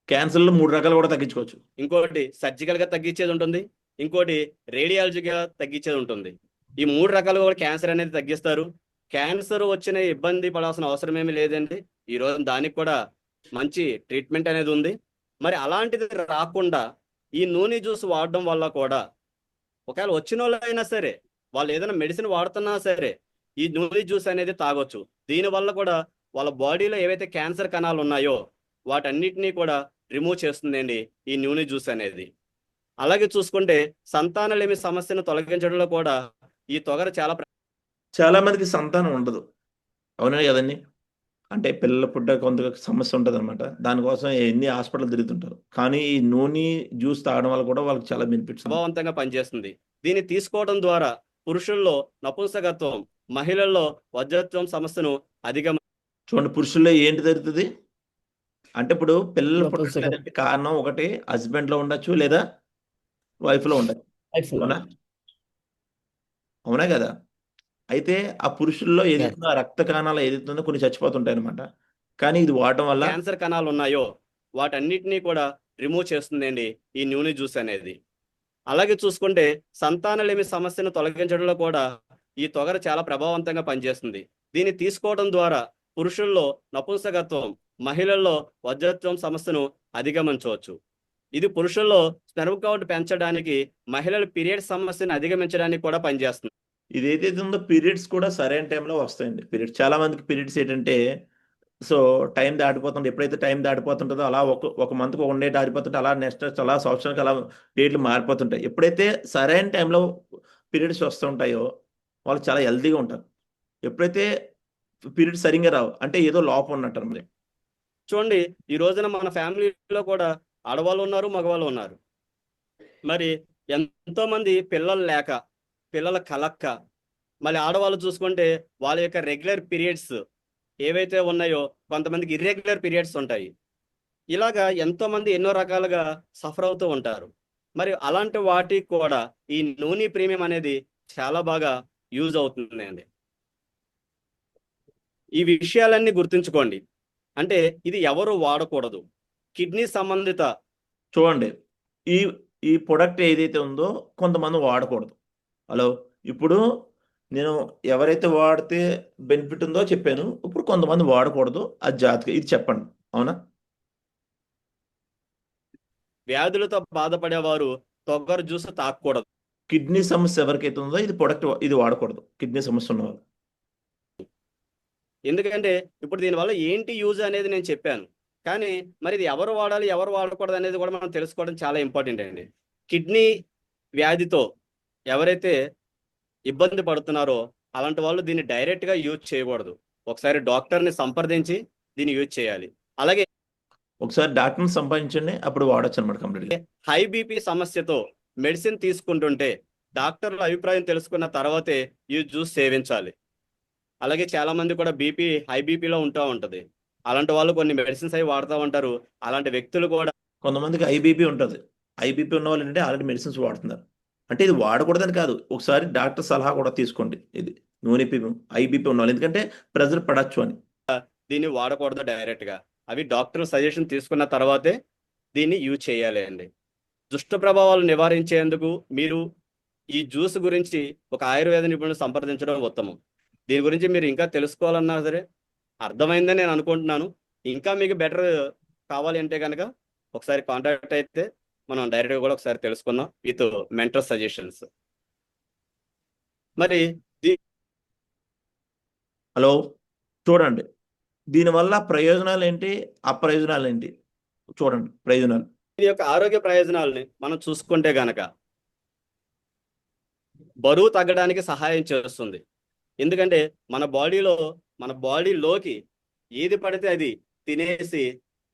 క్యాన్సర్లో 3 రకాలు కూడా తగ్గించుకోవచ్చు. ఇంకోటి సర్జికల్గా తగ్గించేది ఉంటుంది, ఇంకోటి రేడియాలజీగా తగ్గించేది ఉంటుంది. ఈ 3 రకాలుగా కూడా క్యాన్సర్ అనేది తగ్గిస్తారు. క్యాన్సర్ వచ్చిన ఇబ్బంది పడాల్సిన అవసరం ఏమీ లేదండి. ఈ రోజు దానికి కూడా మంచి ట్రీట్మెంట్ అనేది ఉంది. మరి అలాంటిది రాకుండా ఈ నూనె జ్యూస్ వాడడం వల్ల కూడా ఒకవేళ వచ్చిన వాళ్ళు అయినా సరే, వాళ్ళు ఏదైనా మెడిసిన్ వాడుతున్నా సరే, ఈ నూనె జ్యూస్ అనేది తాగొచ్చు. దీనివల్ల కూడా వాళ్ళ బాడీలో ఏవైతే క్యాన్సర్ కణాలు ఉన్నాయో వాటన్నిటినీ కూడా రిమూవ్ చేస్తుందండి ఈ నూనె జ్యూస్ అనేది. అలాగే చూసుకుంటే సంతానలేమి సమస్యను తొలగించడంలో కూడా ఈ తొగర చాలా చాలా మందికి సంతానం ఉండదు, అవునా కదండి? అంటే పిల్లల పుట్ట కొంత సమస్య ఉంటుంది అనమాట, దానికోసం ఎన్ని హాస్పిటల్ తిరుగుతుంటారు. కానీ ఈ నూనె జ్యూస్ తాగడం వల్ల కూడా వాళ్ళకి చాలా బెనిఫిట్స్ ఉన్నాయి. ప్రభావవంతంగా పనిచేస్తుంది. దీన్ని తీసుకోవడం ద్వారా పురుషుల్లో నపుంసకత్వం, మహిళల్లో వజ్రత్వం సమస్యను అధిగమ చూడండి, పురుషుల్లో ఏంటి జరుగుతుంది అంటే ఇప్పుడు పిల్లలు నపుంసకత్వం. పుట్టలేదంటే కారణం ఒకటి హస్బెండ్ లో ఉండొచ్చు, లేదా వైఫ్ లో ఉండొచ్చు, అవునా? అవునా కదా? అయితే ఆ పురుషుల్లో ఏదైతుందో ఆ రక్త కణాలు ఏదైతుందో కొన్ని చచ్చిపోతుంటాయి అనమాట. కానీ ఇది వాడటం వల్ల క్యాన్సర్ కణాలు ఉన్నాయో వాటన్నిటినీ కూడా రిమూవ్ చేస్తుందండి ఈ నూనె జ్యూస్ అనేది. అలాగే చూసుకుంటే సంతానలేమి సమస్యను తొలగించడంలో కూడా ఈ తొగర చాలా ప్రభావవంతంగా పనిచేస్తుంది. దీన్ని తీసుకోవడం ద్వారా పురుషుల్లో నపుంసకత్వం, మహిళల్లో వజ్రత్వం సమస్యను అధిగమించవచ్చు. ఇది పురుషుల్లో స్పెర్మ్ కౌంట్ పెంచడానికి, మహిళల పీరియడ్ సమస్యను అధిగమించడానికి కూడా పనిచేస్తుంది. ఇది ఏదైతే ఉందో పీరియడ్స్ కూడా సరైన టైంలో వస్తాయండి. పీరియడ్స్ చాలా మందికి పీరియడ్స్ ఏంటంటే సో టైం దాటిపోతుంది. ఎప్పుడైతే టైం దాటిపోతుంటుందో అలా ఒక మంత్కి 1 డే దాటిపోతుంటే అలా నెక్స్ట్ అలా సంవత్సరానికి అలా డేట్లు మారిపోతుంటాయి. ఎప్పుడైతే సరైన టైంలో పీరియడ్స్ వస్తుంటాయో వాళ్ళు చాలా హెల్తీగా ఉంటారు. ఎప్పుడైతే పీరియడ్స్ సరిగ్గా రావు అంటే ఏదో లోపం ఉన్నట్టు మరి. చూడండి, ఈ రోజున మన ఫ్యామిలీలో కూడా ఆడవాళ్ళు ఉన్నారు, మగవాళ్ళు ఉన్నారు. మరి ఎంతో మంది పిల్లలు లేక, పిల్లల కలక్క, మళ్ళీ ఆడవాళ్ళు చూసుకుంటే వాళ్ళ యొక్క రెగ్యులర్ పీరియడ్స్ ఏవైతే ఉన్నాయో కొంతమందికి ఇర్రెగ్యులర్ పీరియడ్స్ ఉంటాయి. ఇలాగా ఎంతో మంది ఎన్నో రకాలుగా సఫర్ అవుతూ ఉంటారు. మరి అలాంటి వాటికి కూడా ఈ నూనె ప్రీమియం అనేది చాలా బాగా యూజ్ అవుతుంది అండి. ఈ విషయాలన్నీ గుర్తుంచుకోండి. అంటే ఇది ఎవరు వాడకూడదు. కిడ్నీ సంబంధిత చూడండి, ఈ ఈ ప్రొడక్ట్ ఏదైతే ఉందో కొంతమంది వాడకూడదు. హలో, ఇప్పుడు నేను ఎవరైతే వాడితే బెనిఫిట్ ఉందో చెప్పాను. ఇప్పుడు కొంతమంది వాడకూడదు, అది జాగ్రత్తగా ఇది చెప్పండి, అవునా? వ్యాధులతో బాధపడేవారు తొగర జ్యూస్ తాగకూడదు. కిడ్నీ సమస్య ఎవరికైతే ఉందో ఇది ప్రొడక్ట్ ఇది వాడకూడదు, కిడ్నీ సమస్య ఉన్నవారు. ఎందుకంటే ఇప్పుడు దీనివల్ల ఏంటి యూజ్ అనేది నేను చెప్పాను. కానీ మరి ఇది ఎవరు వాడాలి, ఎవరు వాడకూడదు అనేది కూడా మనం తెలుసుకోవడం చాలా ఇంపార్టెంట్ అండి. కిడ్నీ వ్యాధితో ఎవరైతే ఇబ్బంది పడుతున్నారో అలాంటి వాళ్ళు దీన్ని డైరెక్ట్గా యూజ్ చేయకూడదు. ఒకసారి డాక్టర్ని సంప్రదించి దీన్ని యూజ్ చేయాలి. అలాగే ఒకసారి డాక్టర్ని సంపాదించండి, అప్పుడు వాడచ్చు అనమాట కంప్లీట్గా. హై బీపీ సమస్యతో మెడిసిన్ తీసుకుంటుంటే డాక్టర్ల అభిప్రాయం తెలుసుకున్న తర్వాతే ఈ జ్యూస్ సేవించాలి. అలాగే చాలా మంది కూడా హై బీపీలో ఉంటూ ఉంటుంది. అలాంటి వాళ్ళు కొన్ని మెడిసిన్స్ అవి వాడుతూ ఉంటారు. అలాంటి వ్యక్తులు కూడా కొంతమందికి ఐబీపీ ఉంటుంది. ఐబీపీ ఉన్న వాళ్ళు ఏంటంటే ఆల్రెడీ మెడిసిన్స్ వాడుతున్నారు. అంటే ఇది వాడకూడదని కాదు, ఒకసారి డాక్టర్ సలహా కూడా తీసుకోండి. ఇది ఐబీపీ ఉన్న వాళ్ళు, ఎందుకంటే ప్రెజర్ పడచ్చు అని. దీన్ని వాడకూడదు డైరెక్ట్గా. అవి డాక్టర్ సజెషన్ తీసుకున్న తర్వాతే దీన్ని యూజ్ చేయాలి అండి. దుష్ట ప్రభావాలు నివారించేందుకు మీరు ఈ జ్యూస్ గురించి ఒక ఆయుర్వేద నిపుణులు సంప్రదించడం ఉత్తమం. దీని గురించి మీరు ఇంకా తెలుసుకోవాలన్నా సరే అర్థమైందని నేను అనుకుంటున్నాను. ఇంకా మీకు బెటర్ కావాలి అంటే కనుక ఒకసారి కాంటాక్ట్ అయితే మనం డైరెక్ట్గా కూడా ఒకసారి తెలుసుకుందాం విత్ మెంటర్ సజెషన్స్. మరి హలో, చూడండి, దీనివల్ల ప్రయోజనాలు ఏంటి, అప్రయోజనాలు ఏంటి చూడండి. ప్రయోజనాలు, దీని యొక్క ఆరోగ్య ప్రయోజనాలని మనం చూసుకుంటే గనక బరువు తగ్గడానికి సహాయం చేస్తుంది. ఎందుకంటే మన బాడీలోకి ఏది పడితే అది తినేసి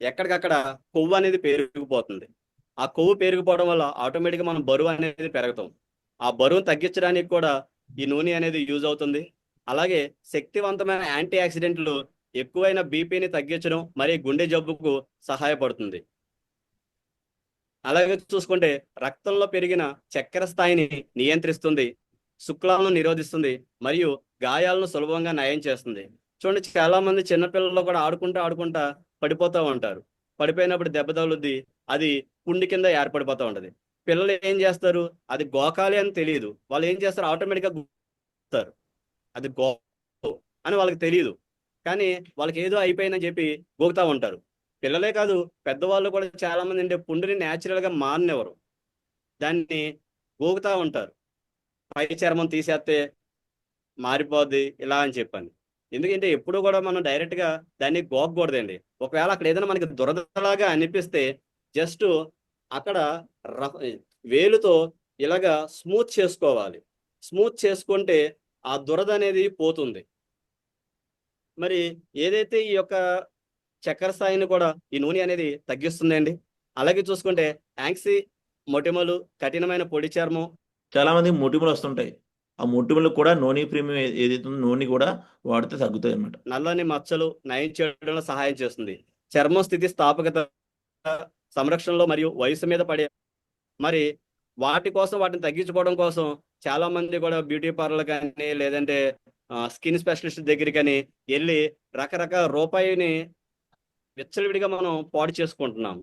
ఎక్కడికక్కడ కొవ్వు అనేది పెరిగిపోతుంది. ఆ కొవ్వు పెరిగిపోవడం వల్ల ఆటోమేటిక్గా మనం బరువు అనేది పెరుగుతాం. ఆ బరువును తగ్గించడానికి కూడా ఈ నూనె అనేది యూజ్ అవుతుంది. అలాగే శక్తివంతమైన యాంటీ ఆక్సిడెంట్లు ఎక్కువైన బీపీని తగ్గించడం మరియు గుండె జబ్బుకు సహాయపడుతుంది. అలాగే చూసుకుంటే రక్తంలో పెరిగిన చక్కెర స్థాయిని నియంత్రిస్తుంది, శుక్లాలను నిరోధిస్తుంది మరియు గాయాలను సులభంగా నయం చేస్తుంది. చూడండి, చాలా మంది చిన్నపిల్లలు కూడా ఆడుకుంటా పడిపోతూ ఉంటారు. పడిపోయినప్పుడు దెబ్బ తగులుద్ది, అది పుండి కింద ఏర్పడిపోతూ ఉంటుంది. పిల్లలు ఏం చేస్తారు, అది గోకాలి అని తెలియదు, వాళ్ళు ఏం చేస్తారు ఆటోమేటిక్గా గోకుతారు. అది గో అని వాళ్ళకి తెలియదు, కానీ వాళ్ళకి ఏదో అయిపోయిందని చెప్పి గోకుతూ ఉంటారు. పిల్లలే కాదు, పెద్దవాళ్ళు కూడా చాలా మంది అంటే పుండుని న్యాచురల్గా మారనివ్వరు, దాన్ని గోకుతూ ఉంటారు. పై చర్మం తీసేస్తే మారిపోద్ది ఇలా అని చెప్పని. ఎందుకంటే ఎప్పుడు కూడా మనం డైరెక్ట్గా దాన్ని గోకకూడదండి. ఒకవేళ అక్కడ ఏదైనా మనకి దురదలాగా అనిపిస్తే జస్ట్ అక్కడ వేలుతో ఇలాగా స్మూత్ చేసుకోవాలి. స్మూత్ చేసుకుంటే ఆ దురద అనేది పోతుంది. మరి ఏదైతే ఈ యొక్క చక్కెర స్థాయిని కూడా ఈ నూనె అనేది తగ్గిస్తుందండి. అలాగే చూసుకుంటే యాంక్సీ మొటిమలు, కఠినమైన పొడి చర్మం, చాలా మంది మొటిమలు వస్తుంటాయి. ఆ మొటిమలకు కూడా నూనె ప్రీమియం ఏదైతే ఉందో నూనె కూడా వాడితే తగ్గుతాయి అన్నమాట. నల్లని మచ్చలు నయం చేయడంలో సహాయం చేస్తుంది. చర్మం స్థితి స్థాపకత సంరక్షణలో మరియు వయసు మీద పడే మరి వాటిని తగ్గించుకోవడం కోసం చాలా మంది కూడా బ్యూటీ పార్లర్ కానీ లేదంటే స్కిన్ స్పెషలిస్ట్ దగ్గరికి కానీ వెళ్ళి రకరకాల రూపాయిని విచ్చలవిడిగా మనం పాడు చేసుకుంటున్నాము.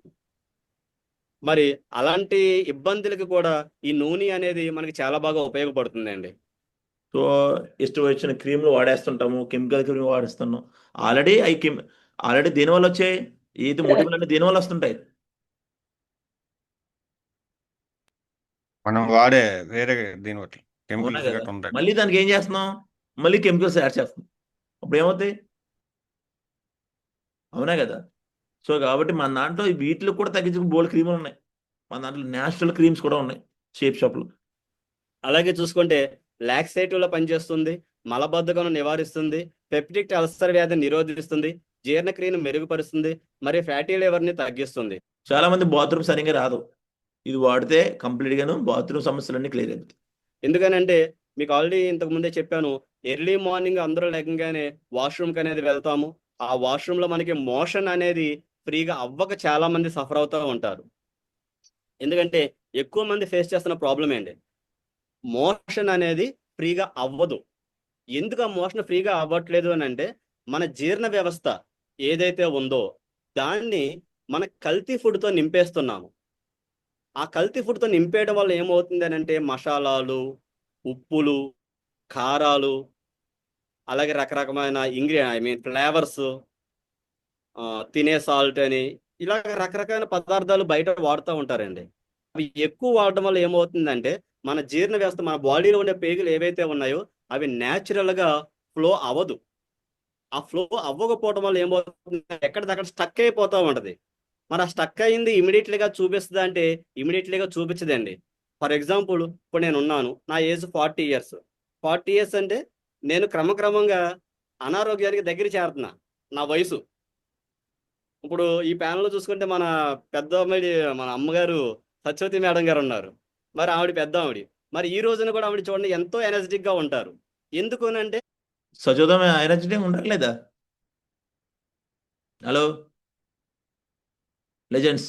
మరి అలాంటి ఇబ్బందులకి కూడా ఈ నూనె అనేది మనకి చాలా బాగా ఉపయోగపడుతుందండి. సో ఇష్టం వచ్చిన క్రీమ్లు వాడేస్తుంటాము, కెమికల్ క్రీమ్ వాడేస్తున్నాం. ఆల్రెడీ దేనివల్ల వచ్చాయి, ఏది మొటిమలు అంటే దేనివల్ల వస్తుంటాయి. మనం వాడే వేరే దీని బట్టి అవునా కెమికల్స్ కదా, గట్రా ఉంటాయి. మళ్ళీ దానికి ఏం చేస్తున్నాం, మళ్ళీ కెమికల్స్ యాడ్ చేస్తున్నాం. అప్పుడు ఏమవుతాయి, అవునా కదా. సో కాబట్టి మన దాంట్లో వీటిలో కూడా తగ్గించుకుని బోల్డ్ క్రీములు ఉన్నాయి. మన దాంట్లో నేచురల్ క్రీమ్స్ కూడా ఉన్నాయి షేప్ షాప్లో. అలాగే చూసుకుంటే లాక్సేటివ్లో పనిచేస్తుంది, మలబద్ధకం నివారిస్తుంది, పెప్టిక్ అల్సర్ వ్యాధిని నిరోధిస్తుంది, జీర్ణక్రియను మెరుగుపరుస్తుంది, మరియు ఫ్యాటీ లివర్ని తగ్గిస్తుంది. చాలా మంది బాత్రూమ్ సరిగ్గా రాదు, ఇది వాడితే కంప్లీట్ గాను బాత్రూమ్ సమస్యలన్నీ క్లియర్ అవుతాయి. ఎందుకనంటే మీకు ఆల్రెడీ ఇంతకు ముందే చెప్పాను, ఎర్లీ మార్నింగ్ అందరూ లేకంగానే వాష్రూమ్కి అనేది వెళ్తాము. ఆ వాష్రూమ్లో మనకి మోషన్ అనేది ఫ్రీగా అవ్వక చాలా మంది సఫర్ అవుతూ ఉంటారు. ఎందుకంటే ఎక్కువ మంది ఫేస్ చేస్తున్న ప్రాబ్లం ఏంటి, మోషన్ అనేది ఫ్రీగా అవ్వదు. ఎందుకు ఆ మోషన్ ఫ్రీగా అవ్వట్లేదు అని అంటే మన జీర్ణ వ్యవస్థ ఏదైతే ఉందో దాన్ని మన కల్తీ ఫుడ్తో నింపేస్తున్నాము. ఆ కల్తీ ఫుడ్తో నింపేయడం వల్ల ఏమవుతుంది అని అంటే మసాలాలు, ఉప్పులు, కారాలు, అలాగే రకరకమైన ఫ్లేవర్స్, తినే సాల్ట్ అని ఇలాగ రకరకాల పదార్థాలు బయట వాడుతూ ఉంటారండి. అవి ఎక్కువ వాడడం వల్ల ఏమవుతుందంటే మన జీర్ణ వ్యవస్థ, మన బాడీలో ఉండే పేగులు ఏవైతే ఉన్నాయో అవి న్యాచురల్గా ఫ్లో అవ్వదు. ఆ ఫ్లో అవ్వకపోవడం వల్ల ఏమవుతుంది, ఎక్కడిదక్కడ స్టక్ అయిపోతూ ఉంటుంది. మరి ఆ స్టక్ అయింది ఇమీడియట్లీగా చూపిస్తుందా అంటే ఇమీడియట్లీగా చూపించదండి. ఫర్ ఎగ్జాంపుల్, ఇప్పుడు నేను ఉన్నాను, నా ఏజ్ 40 years. 40 years అంటే నేను క్రమక్రమంగా అనారోగ్యానికి దగ్గర చేరుతున్నా. నా వయసు ఇప్పుడు ఈ ప్యానెల్లో చూసుకుంటే మన మన అమ్మగారు సత్యవతి మేడం గారు ఉన్నారు. మరి ఆవిడ పెద్ద ఆవిడ. మరి ఈ రోజున కూడా ఆవిడ చూడండి ఎంతో ఎనర్జెటిక్గా ఉంటారు. ఎందుకు అంటే సజోదమే ఎనర్జీ ఉండట్లేదా? Hello legends.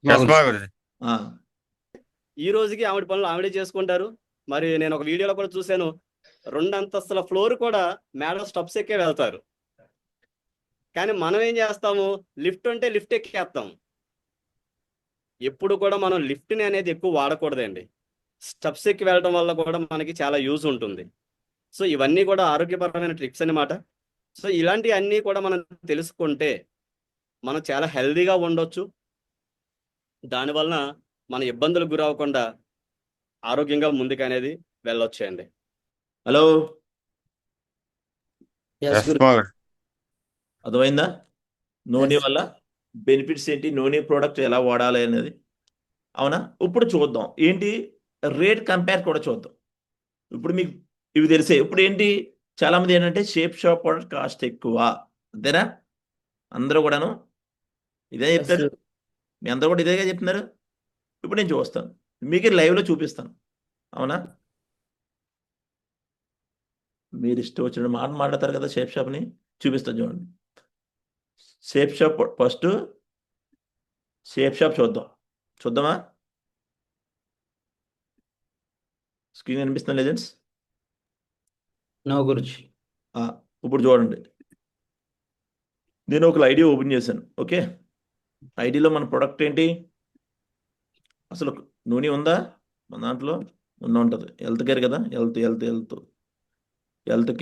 ఎస్ మా గురుజీ. ఈ రోజుకి ఆవిడ పనులు ఆవిడే చేసుకుంటారు. మరి నేను ఒక వీడియోలో కూడా చూశాను, 2 అంతస్తుల ఫ్లోర్ కూడా మేడం స్టెప్స్ ఎక్కే వెళ్తారు. కానీ మనం ఏం చేస్తాము, లిఫ్ట్ అంటే లిఫ్ట్ ఎక్కేస్తాం. ఎప్పుడు కూడా మనం లిఫ్ట్ని అనేది ఎక్కువ వాడకూడదండి. స్టెప్స్ ఎక్కి వెళ్ళడం వల్ల కూడా మనకి చాలా యూజ్ ఉంటుంది. సో ఇవన్నీ కూడా ఆరోగ్యపరమైన ట్రిక్స్ అన్నమాట. సో ఇలాంటివన్నీ కూడా మనం తెలుసుకుంటే మనం చాలా హెల్దీగా ఉండొచ్చు. దానివలన మన ఇబ్బందులకు గురవ్వకుండా ఆరోగ్యంగా ముందుకు అనేది వెళ్ళొచ్చు అండి. హలో ఎస్ మా గురుజీ. అర్థమైందా? నూనె Yes. వల్ల బెనిఫిట్స్ ఏంటి, నూనె ప్రోడక్ట్ ఎలా వాడాలి అనేది. అవునా? ఇప్పుడు చూద్దాం ఏంటి రేట్ కంపేర్ కూడా చూద్దాం. ఇప్పుడు మీకు ఇవి తెలిసే. ఇప్పుడు ఏంటి చాలా మంది ఏంటంటే షేప్ షాప్ ప్రోడక్ట్ కాస్ట్ ఎక్కువ, అంతేనా? అందరూ కూడాను ఇదే చెప్తారు. మీ అందరూ కూడా ఇదేగా చెప్తున్నారు. ఇప్పుడు నేను చూస్తాను, మీకు లైవ్లో చూపిస్తాను. అవునా? మీరు ఇష్టం వచ్చిన మాట మాట్లాడతారు కదా, షేప్ షాప్ని చూపిస్తాను చూడండి. Shape shop first shape shop చూద్దామా? స్క్రీన్ కనిపిస్తుంది లెజెండ్స్? నో గురుజీ. ఇప్పుడు చూడండి, నేను ఒక ఐడి ఓపెన్ చేశాను. ఓకే, ఐడిలో మన ప్రొడక్ట్ ఏంటి, అసలు నూనె ఉందా మన దాంట్లో? ఉంటుంది. హెల్త్ కేర్ కదా, health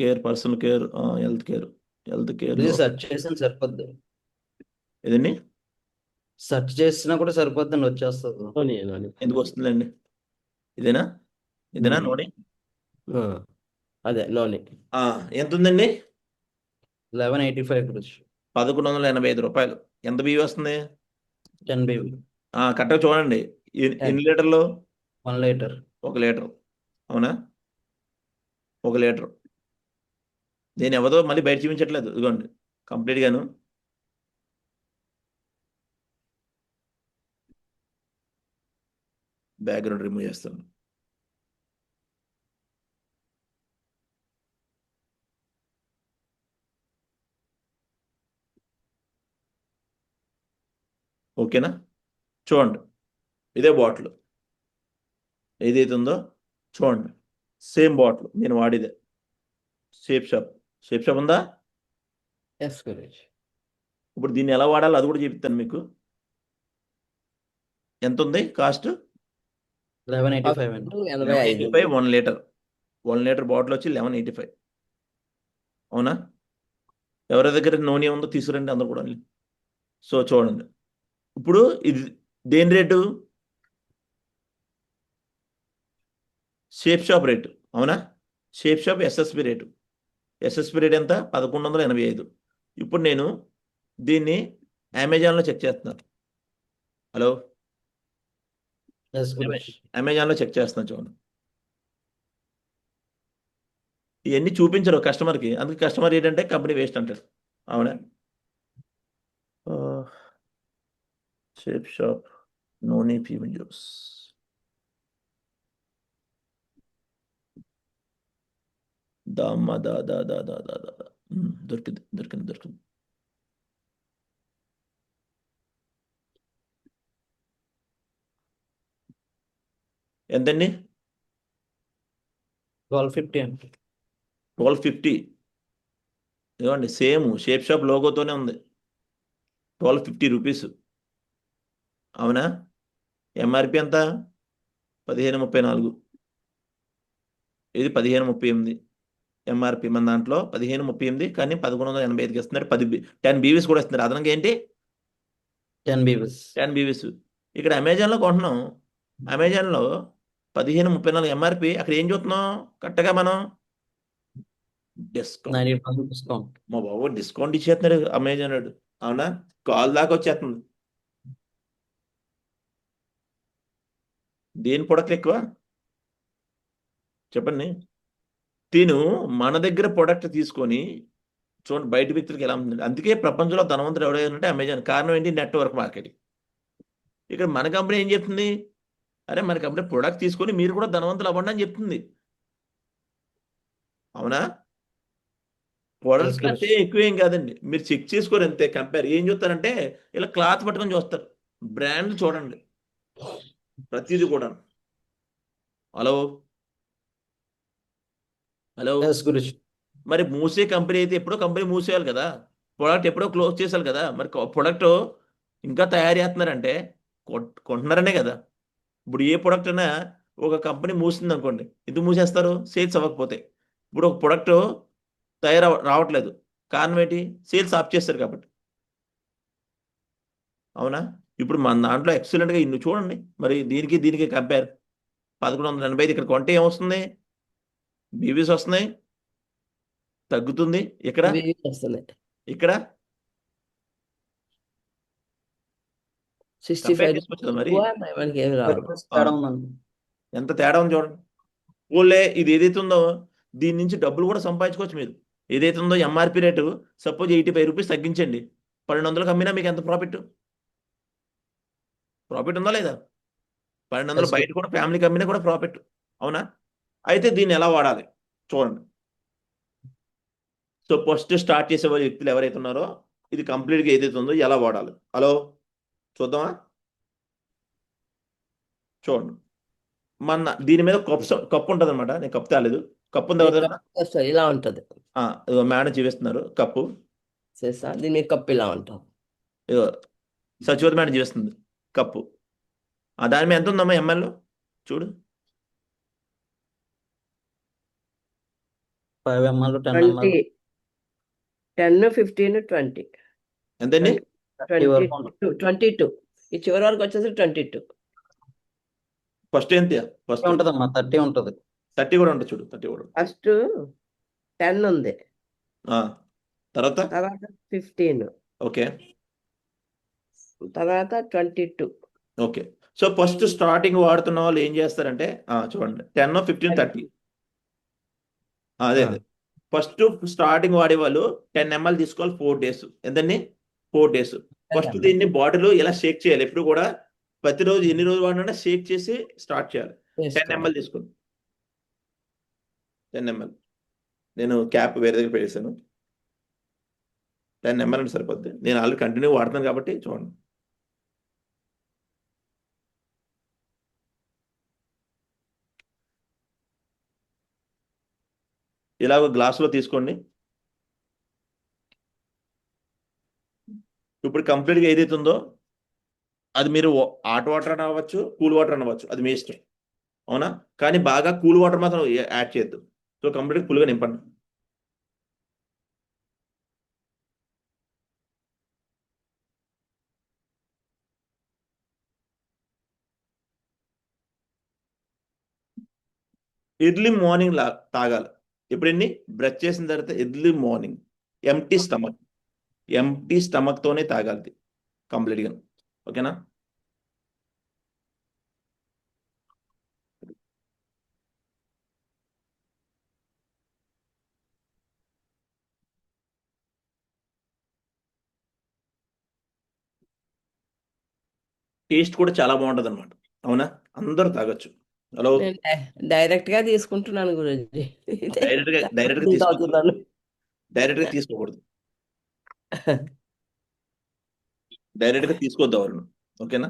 care, personal care, health care search చేసిన సరిపోద్ది. ఏదండి? సెర్చ్ చేసినా కూడా సరిపోద్దండి, వచ్చేస్తుంది. ఎందుకు వస్తుందండి? ఇదేనా నూనె? అదే నోని. ఎంత ఉందండి? 1185 గురుజీ. 1185 రూపాయలు. ఎంత బియ్యం వస్తుంది? 10 BV. కరెక్ట్గా చూడండి. ఎన్ని లీటర్లు? 1 లీటర్. 1 లీటర్. అవునా? 1 లీటర్. నేను ఎవరో మళ్ళీ బయట చూపించట్లేదు, ఇదిగోండి కంప్లీట్గాను. బ్యాక్గ్రౌండ్ రిమూవ్ చేస్తాను. ఓకేనా? చూడండి, ఇదే బాటిల్ ఏదైతే ఉందో చూడండి, సేమ్ బాటిల్ నేను వాడిదే. షేప్ షాప్ ఉందా? ఎస్ గురుజీ. ఇప్పుడు దీన్ని ఎలా వాడాలో అది కూడా చెప్తాను మీకు. ఎంత ఉంది కాస్ట్? 1185 అండి. 85. 1 లీటర్. 1 లీటర్ బాటిల్ వచ్చి 1185. అవునా? ఎవరి దగ్గర నూనె ఉందో తీసుకురండి అందరూ కూడా. సో చూడండి, ఇప్పుడు ఇది దేని రేటు? Shape shop rate. అవునా? Shape shop SSP rate. SSP rate ఎంత? 1185. ఇప్పుడు నేను దీన్ని అమెజాన్లో చెక్ చేస్తున్నాను. Hello, yes guruji. అమెజాన్లో చెక్ చేస్తున్నాను చూడండి. ఇవన్నీ చూపించరు కస్టమర్కి, అందుకే కస్టమర్ ఏంటంటే కంపెనీ వేస్ట్ అంటారు. అవునా? షేప్ షాప్ నూనె ఫీమేల్ జ్యూస్. దొరికింది. ఎంతండి? 1250 అండి. 1250. ఇదిగోండి, సేమ్ షేప్ షాప్ లోగోతోనే ఉంది. 1250 రూపీస్. అవునా? ఎంఆర్పి ఎంత? 1534. ఇది 1538 ఎంఆర్పి. మన దాంట్లో 1538, కానీ 1185కి ఇస్తున్నారు. 10 బీవీస్ కూడా ఇస్తున్నారు అదనంగా. ఏంటి? 10 BV. 10 బీవీస్. ఇక్కడ అమెజాన్లో కొంటున్నాం. అమెజాన్లో 1534 ఎంఆర్పి. అక్కడ ఏం చూస్తున్నాం కరెక్ట్గా మనం? డిస్కౌంట్. 90% డిస్కౌంట్. మా బాబు డిస్కౌంట్ ఇచ్చేస్తున్నాడు అమెజాన్ వాడు. అవునా? కాల్ దాకా వచ్చేస్తుంది. దేని ప్రొడక్ట్ ఎక్కువ చెప్పండి? తిను మన దగ్గర ప్రొడక్ట్ తీసుకొని చూడండి బయట వ్యక్తులకి ఎలా ఉంటుంది. అందుకే ప్రపంచంలో ధనవంతుడు ఎవరైనా అమెజాన్. కారణం ఏంటి? Network marketing. ఇక్కడ మన కంపెనీ ఏం చెప్తుంది? అరే మన కంపెనీ ప్రొడక్ట్ తీసుకొని మీరు కూడా ధనవంతులు అవ్వండి అని చెప్తుంది. అవునా? Product Yes, cost Guruji. ఎక్కువేం కాదండి, మీరు చెక్ చేసుకోరు అంతే. కంపేర్ ఏం చూస్తారంటే ఇలా క్లాత్ పట్టుకొని చూస్తారు, బ్రాండ్ చూడండి ప్రతిదీ కూడా. Hello hello Yes, Guruji. మరి మూసే కంపెనీ అయితే ఎప్పుడో కంపెనీ మూసేయాలి కదా, ప్రొడక్ట్ ఎప్పుడో క్లోజ్ చేసేయాలి కదా. మరి ప్రొడక్ట్ ఇంకా తయారు చేస్తున్నారంటే కొంటున్నారనే కదా. ఇప్పుడు ఏ ప్రొడక్ట్ అయినా ఒక కంపెనీ మూసింది అనుకోండి, ఎందుకు మూసేస్తారు? సేల్స్ అవ్వకపోతే. ఇప్పుడు ఒక ప్రొడక్ట్ రావట్లేదు, కారణం ఏంటి? సేల్స్ ఆఫ్ చేస్తారు కాబట్టి. అవునా? ఇప్పుడు మన దాంట్లో ఎక్సలెంట్గా ఇన్ని చూడండి, మరి దీనికి కంపేర్ 1185 ఇక్కడ కొంటే ఏమొస్తుంది? బీవీస్ వస్తున్నాయి, తగ్గుతుంది. ఇక్కడ ఇవి వస్తున్నాయి ఇక్కడ 65 కంపేర్ చేసుకోవచ్చు కదా మరి. మనకి ఏమి రాదు. తేడా ఉందండి. ఎంత తేడా ఉంది చూడండి. ఓన్లే ఇది ఏదైతే ఉందో దీని నుంచి డబ్బులు కూడా సంపాదించుకోవచ్చు మీరు. ఏదైతే ఉందో ఎంఆర్పి రేటు సపోజ్ 85 రూపీస్ తగ్గించండి, 1200 అమ్మినా మీకు ఎంత ప్రాఫిట్ ఉందా లేదా? 1200 Yes, బయట కూడా ఫ్యామిలీకి అమ్మినా కూడా ప్రాఫిట్. అవునా? అయితే దీన్ని ఎలా వాడాలి చూడండి. సో ఫస్ట్ స్టార్ట్ చేసే వ్యక్తులు ఎవరైతే ఉన్నారో ఇది కంప్లీట్గా ఏదైతే ఉందో ఎలా వాడాలి. హలో చూద్దామా? చూడండి, మన దీని మీద కప్పు ఉంటుంది అనమాట. నేను కప్పు తేలేదు, కప్పు ఉంది ఎవరి దగ్గర? వస్తుంది, ఇలా ఉంటుంది. ఇదిగో మేడం చూపిస్తున్నారు కప్పు. చేస్తా దీని మీద కప్పు ఇలా ఉంటుంది. ఇదిగో సచివతి మేడం చూపిస్తుంది కప్పు. దాని మీద ఎంత ఉందమ్మా ఎంఎల్ చూడు. 5 ml, 10 20, ml. 10, 15, 20. ఎంతండి? 22. ఈ చివరి వరకు వచ్చేసి 22. ఫస్ట్ ఎంత? ఫస్ట్ ఉంటదమ్మా, 30 ఉంటది. 30 కూడా ఉంటుంది చూడు, 30 కూడా. ఫస్ట్ 10 ఉంది, తర్వాత 15, ఓకే తర్వాత 22. ఓకే. సో ఫస్ట్ స్టార్టింగ్ వాడుతున్న వాళ్ళు ఏం చేస్తారంటే చూడండి 10, 15, 30. అదే ఫస్ట్ స్టార్టింగ్ వాడే వాళ్ళు 10 ml తీసుకోవాలి 4 days. ఎంతండి? 4 days. ఫస్ట్ దీన్ని బాటిల్ ఇలా షేక్ చేయాలి. ఎప్పుడు కూడా ప్రతిరోజు ఎన్ని రోజులు వాడినా షేక్ చేసి స్టార్ట్ చేయాలి. 10 ml తీసుకోండి, 10 ml. నేను క్యాప్ వేరే దగ్గర పెట్టేశాను. 10 ml అంటే సరిపోద్ది. నేను ఆల్రెడీ కంటిన్యూ వాడుతున్నాను కాబట్టి చూడండి. ఇలా ఒక గ్లాసులో తీసుకోండి. ఇప్పుడు కంప్లీట్గా ఏదైతే ఉందో అది మీరు హాట్ వాటర్ అని అవ్వచ్చు, కూల్ వాటర్ అని అవ్వచ్చు, అది మీ ఇష్టం. అవునా? కానీ బాగా కూల్ వాటర్ మాత్రం యాడ్ చేయొద్దు. సో కంప్లీట్గా ఫుల్గా నింపండి. ఎర్లీ మార్నింగ్ తాగాలి. ఎప్పుడండి? బ్రష్ చేసిన తర్వాత ఎర్లీ మార్నింగ్ ఎంటీ స్టమక్ తోనే తాగాలి కంప్లీట్గా. ఓకేనా? టేస్ట్ కూడా చాలా బాగుంటుంది అనమాట. అవునా? అందరూ తాగొచ్చు. హలో డైరెక్ట్ గా తీసుకుంటున్నాను గురుజీ. డైరెక్ట్గా తీసుకోకూడదు, డైరెక్ట్గా తీసుకోవద్దు ఎవరు. ఓకేనా?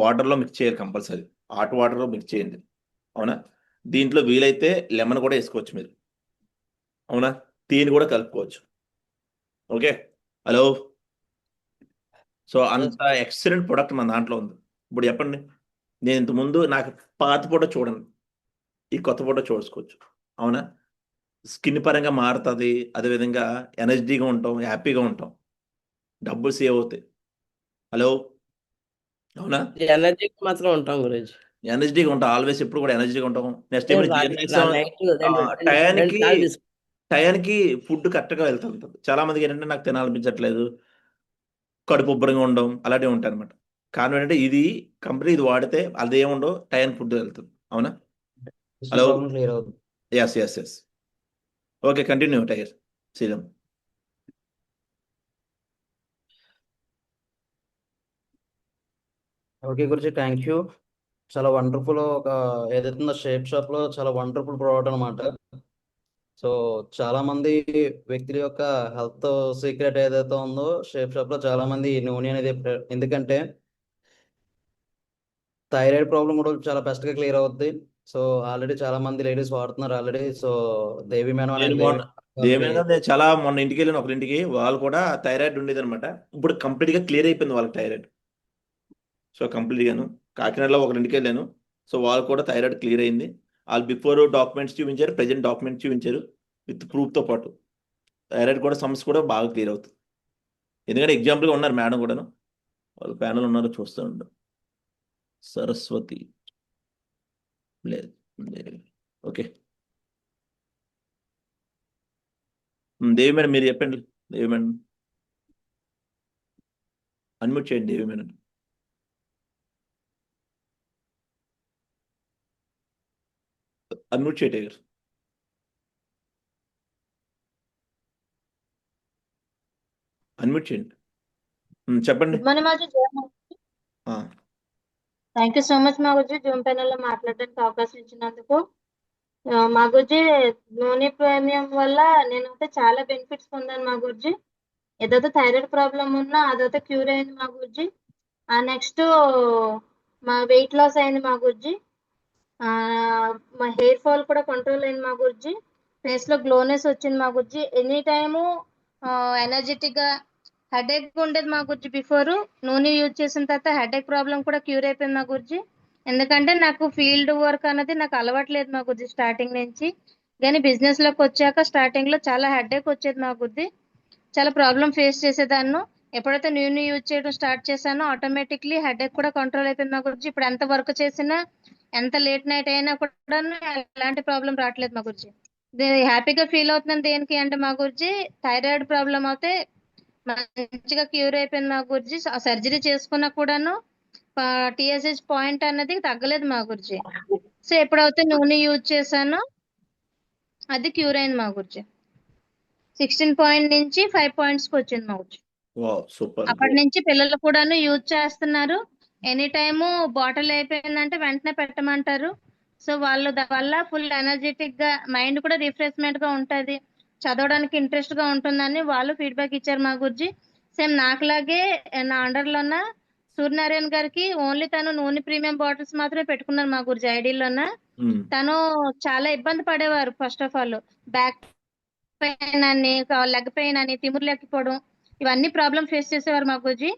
వాటర్లో మిక్స్ చేయాలి కంపల్సరీ, హాట్ వాటర్లో మిక్స్ చేయండి. అవునా? దీంట్లో వీలైతే లెమన్ కూడా వేసుకోవచ్చు మీరు. అవునా? తేనె కూడా కలుపుకోవచ్చు. ఓకే. హలో సో అంత ఎక్సలెంట్ ప్రొడక్ట్ మన దాంట్లో ఉంది. ఇప్పుడు చెప్పండి, నేను ఇంతకుముందు నాకు పాత ఫోటో చూడండి, ఈ కొత్త ఫోటో చూసుకోవచ్చు. అవునా? స్కిన్ పరంగా మారుతుంది, అదేవిధంగా ఎనర్జీగా ఉంటాం, హ్యాపీగా ఉంటాం, డబ్బులు సేవ్ అవుతాయి. హలో అవునా? ఎనర్జీకి మాత్రం ఉంటాం గురుజీ. ఎనర్జీగా ఉంటాం, ఆల్వేస్ ఎప్పుడు కూడా ఎనర్జీగా ఉంటాం. నెక్స్ట్ టయానికి ఫుడ్ కరెక్ట్గా వెళ్తుంటుంది. చాలా మందికి ఏంటంటే నాకు తినాలనిపించట్లేదు, కడుపు ఉబ్బరంగా ఉండడం అలాంటివి ఉంటాయి అనమాట. కారణం ఏంటంటే ఇది కంపెనీ ఇది వాడితే అది ఏముండవు, టయానికి ఫుడ్ వెళ్తుంది. అవునా? హలో క్లియర్ అవుతుంది. ఎస్ ఓకే, కంటిన్యూ టైర్ శ్రీరామ్. ఓకే గురించి థ్యాంక్ యూ. చాలా వండర్ఫుల్. ఏదైతే షేప్ షాప్ లో చాలా వండర్ఫుల్ ప్రోడక్ట్ అనమాట. సో చాలా మంది వ్యక్తుల యొక్క హెల్త్ సీక్రెట్ ఏదైతే ఉందో షేప్ షాప్ లో చాలా మంది ఈ నూనె అనేది ఎందుకంటే థైరాయిడ్ ప్రాబ్లం కూడా చాలా బెస్ట్ గా క్లియర్ అవుద్ది. సో ఆల్రెడీ చాలా మంది లేడీస్ వాడుతున్నారు ఆల్రెడీ. సో దేవి మేడం నేను అనేది మొన్న దేవేంద్ర నేను చాలా మొన్న ఇంటికి వెళ్ళాను ఒకరింటికి, వాళ్ళు కూడా థైరాయిడ్ ఉండేది అనమాట. ఇప్పుడు కంప్లీట్ గా క్లియర్ అయిపోయింది వాళ్ళకి థైరాయిడ్. సో కంప్లీట్ గాను కాకినాడలో ఒకరింటికి వెళ్ళాను. సో వాళ్ళు కూడా థైరాయిడ్ క్లియర్ అయింది. వాళ్ళు బిఫోర్ డాక్యుమెంట్స్ చూపించారు, ప్రెజెంట్ డాక్యుమెంట్స్ చూపించారు విత్ ప్రూఫ్ తో పాటు. థైరాయిడ్ కూడా సమస్య కూడా బాగా క్లియర్ అవుతుంది. ఎందుకంటే ఎగ్జాంపుల్గా ఉన్నారు మేడం కూడాను, వాళ్ళు ప్యానల్ ఉన్నారు చూస్తూ ఉంటారు. సరస్వతి లేదు లేదు. ఓకే దేవి మేడం మీరు చెప్పండి. దేవి మేడం అన్మ్యూట్ చేయండి. దేవి మేడం అన్మ్యూట్ చేయండి గారు. అన్మ్యూట్ చేయండి. చెప్పండి. గుడ్ మార్నింగ్ మాజీ. థ్యాంక్ యూ సో మచ్ మాగుజీ, జూమ్ ప్యానెల్ లో మాట్లాడడానికి అవకాశం ఇచ్చినందుకు. మాగుజీ, నూనె ప్రీమియం వల్ల నేనైతే చాలా బెనిఫిట్స్ పొందాను మాగుజీ. ఏదైతే థైరాయిడ్ ప్రాబ్లం ఉన్నా అదైతే క్యూర్ అయింది మాగుజీ. నెక్స్ట్ మా వెయిట్ లాస్ అయింది మాగుజీ. మా హెయిర్ ఫాల్ కూడా కంట్రోల్ అయింది మాగుజీ. ఫేస్ లో గ్లోనెస్ వచ్చింది మాగుజీ. ఎనీ టైము ఎనర్జెటిక్ గా. హెడేక్ ఉండేది మా గురించి బిఫోర్, నూనె యూజ్ చేసిన తర్వాత హెడేక్ ప్రాబ్లం కూడా క్యూర్ అయిపోయింది మా గురించి. ఎందుకంటే నాకు ఫీల్డ్ వర్క్ అనేది నాకు అలవాట్లేదు మా గురించి స్టార్టింగ్ నుంచి. కానీ బిజినెస్ లోకి వచ్చాక స్టార్టింగ్ లో చాలా హెడేక్ వచ్చేది మా గురించి. చాలా ప్రాబ్లం ఫేస్ చేసేదాన్ని. ఎప్పుడైతే నూనె యూజ్ చేయడం స్టార్ట్ చేశానో ఆటోమేటిక్లీ హెడేక్ కూడా కంట్రోల్ అయిపోయింది మా గురించి. ఇప్పుడు ఎంత వర్క్ చేసినా, ఎంత లేట్ నైట్ అయినా కూడా ఎలాంటి ప్రాబ్లం రావట్లేదు మా గురించి. హ్యాపీగా ఫీల్ అవుతున్నాను. దేనికి అంటే మా గురించి థైరాయిడ్ ప్రాబ్లం అయితే మంచిగా క్యూర్ అయిపోయింది మా గురించి. సర్జరీ చేసుకున్నా కూడాను టీఎస్హెచ్ పాయింట్ అన్నది తగ్గలేదు మా గురించి. సో ఎప్పుడైతే నూనె యూజ్ చేశానో అది క్యూర్ అయింది మా గురించి. 16 పాయింట్ నుంచి 5 పాయింట్స్ కి వచ్చింది మా గురించి. సూపర్. అప్పటి నుంచి పిల్లలు కూడాను యూజ్ చేస్తున్నారు. ఎనీ టైము బాటిల్ అయిపోయిందంటే వెంటనే పెట్టమంటారు. సో వాళ్ళు వల్ల ఫుల్ ఎనర్జెటిక్ గా, మైండ్ కూడా రిఫ్రెష్మెంట్ గా ఉంటది, చదవడానికి ఇంట్రెస్ట్ గా ఉంటుందని వాళ్ళు ఫీడ్బ్యాక్ ఇచ్చారు మా గురించి. సేమ్ నాకులాగే నా అండర్ లో ఉన్న సూర్యనారాయణ గారికి ఓన్లీ తను నూనె ప్రీమియం బాటిల్స్ మాత్రమే పెట్టుకున్నారు మా గురించి ఐడిలోన. తను చాలా ఇబ్బంది పడేవారు. First of all back pain అని, లెగ్ పెయిన్ అని, తిమ్మురు లేకపోవడం, ఇవన్నీ ప్రాబ్లం ఫేస్ చేసేవారు మా గురించి.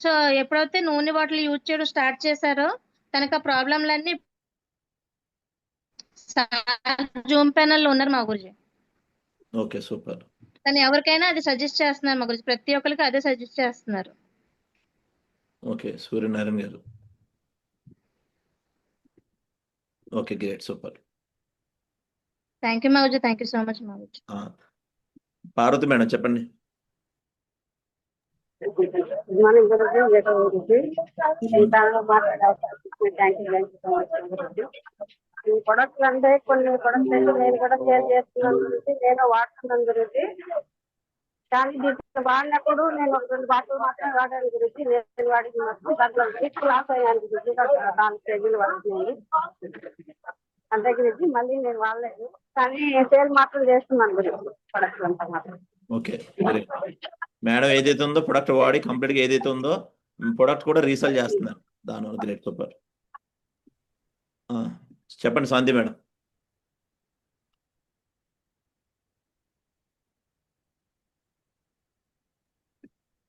సో ఎప్పుడైతే నూనె బాటిల్ యూజ్ చేయడం స్టార్ట్ చేశారో తనకు ఆ ప్రాబ్లంలన్నీ జూమ్ ప్యానెల్ లో ఉన్నారు మా గురించి. Okay super. కానీ ఎవరికైనా అది సజెస్ట్ చేస్తున్నారు మా గురించి, ప్రతి ఒక్కరికి అదే సజెస్ట్ చేస్తున్నారు. ఓకే సూర్యనారాయణ గారు. Okay great super. Thank you మాగుజీ, థ్యాంక్ యూ సో మచ్ మాగుజీ. పార్వతి మేడం చెప్పండి. Good morning guruji. ఈ ప్రొడక్ట్లు అంటే కొన్ని ప్రొడక్ట్స్ అయితే నేను కూడా షేర్ చేస్తున్నాను గురించి, నేను వాడుతున్నాను గురించి. కానీ దీంట్లో వాడినప్పుడు నేను 2 బాటిల్ మాత్రమే వాడాను గురించి. నేను వాడిన మొత్తం దాంట్లో వెయిట్ లాస్ అయ్యాను గురించి. 4 కేజీలు పడుతుంది అంతే గురించి. మళ్ళీ నేను వాడలేదు, కానీ సేల్ మాత్రం చేస్తున్నాను గురించి ప్రొడక్ట్లు అంతా మాత్రం. ఓకే మేడం ఏదైతే ఉందో ప్రొడక్ట్ వాడి కంప్లీట్ గా ఏదైతే ఉందో ప్రొడక్ట్ కూడా రీసేల్ చేస్తున్నారు. దానివల్ల గ్రేట్ సూపర్. చెప్పండి శాంతి మేడం.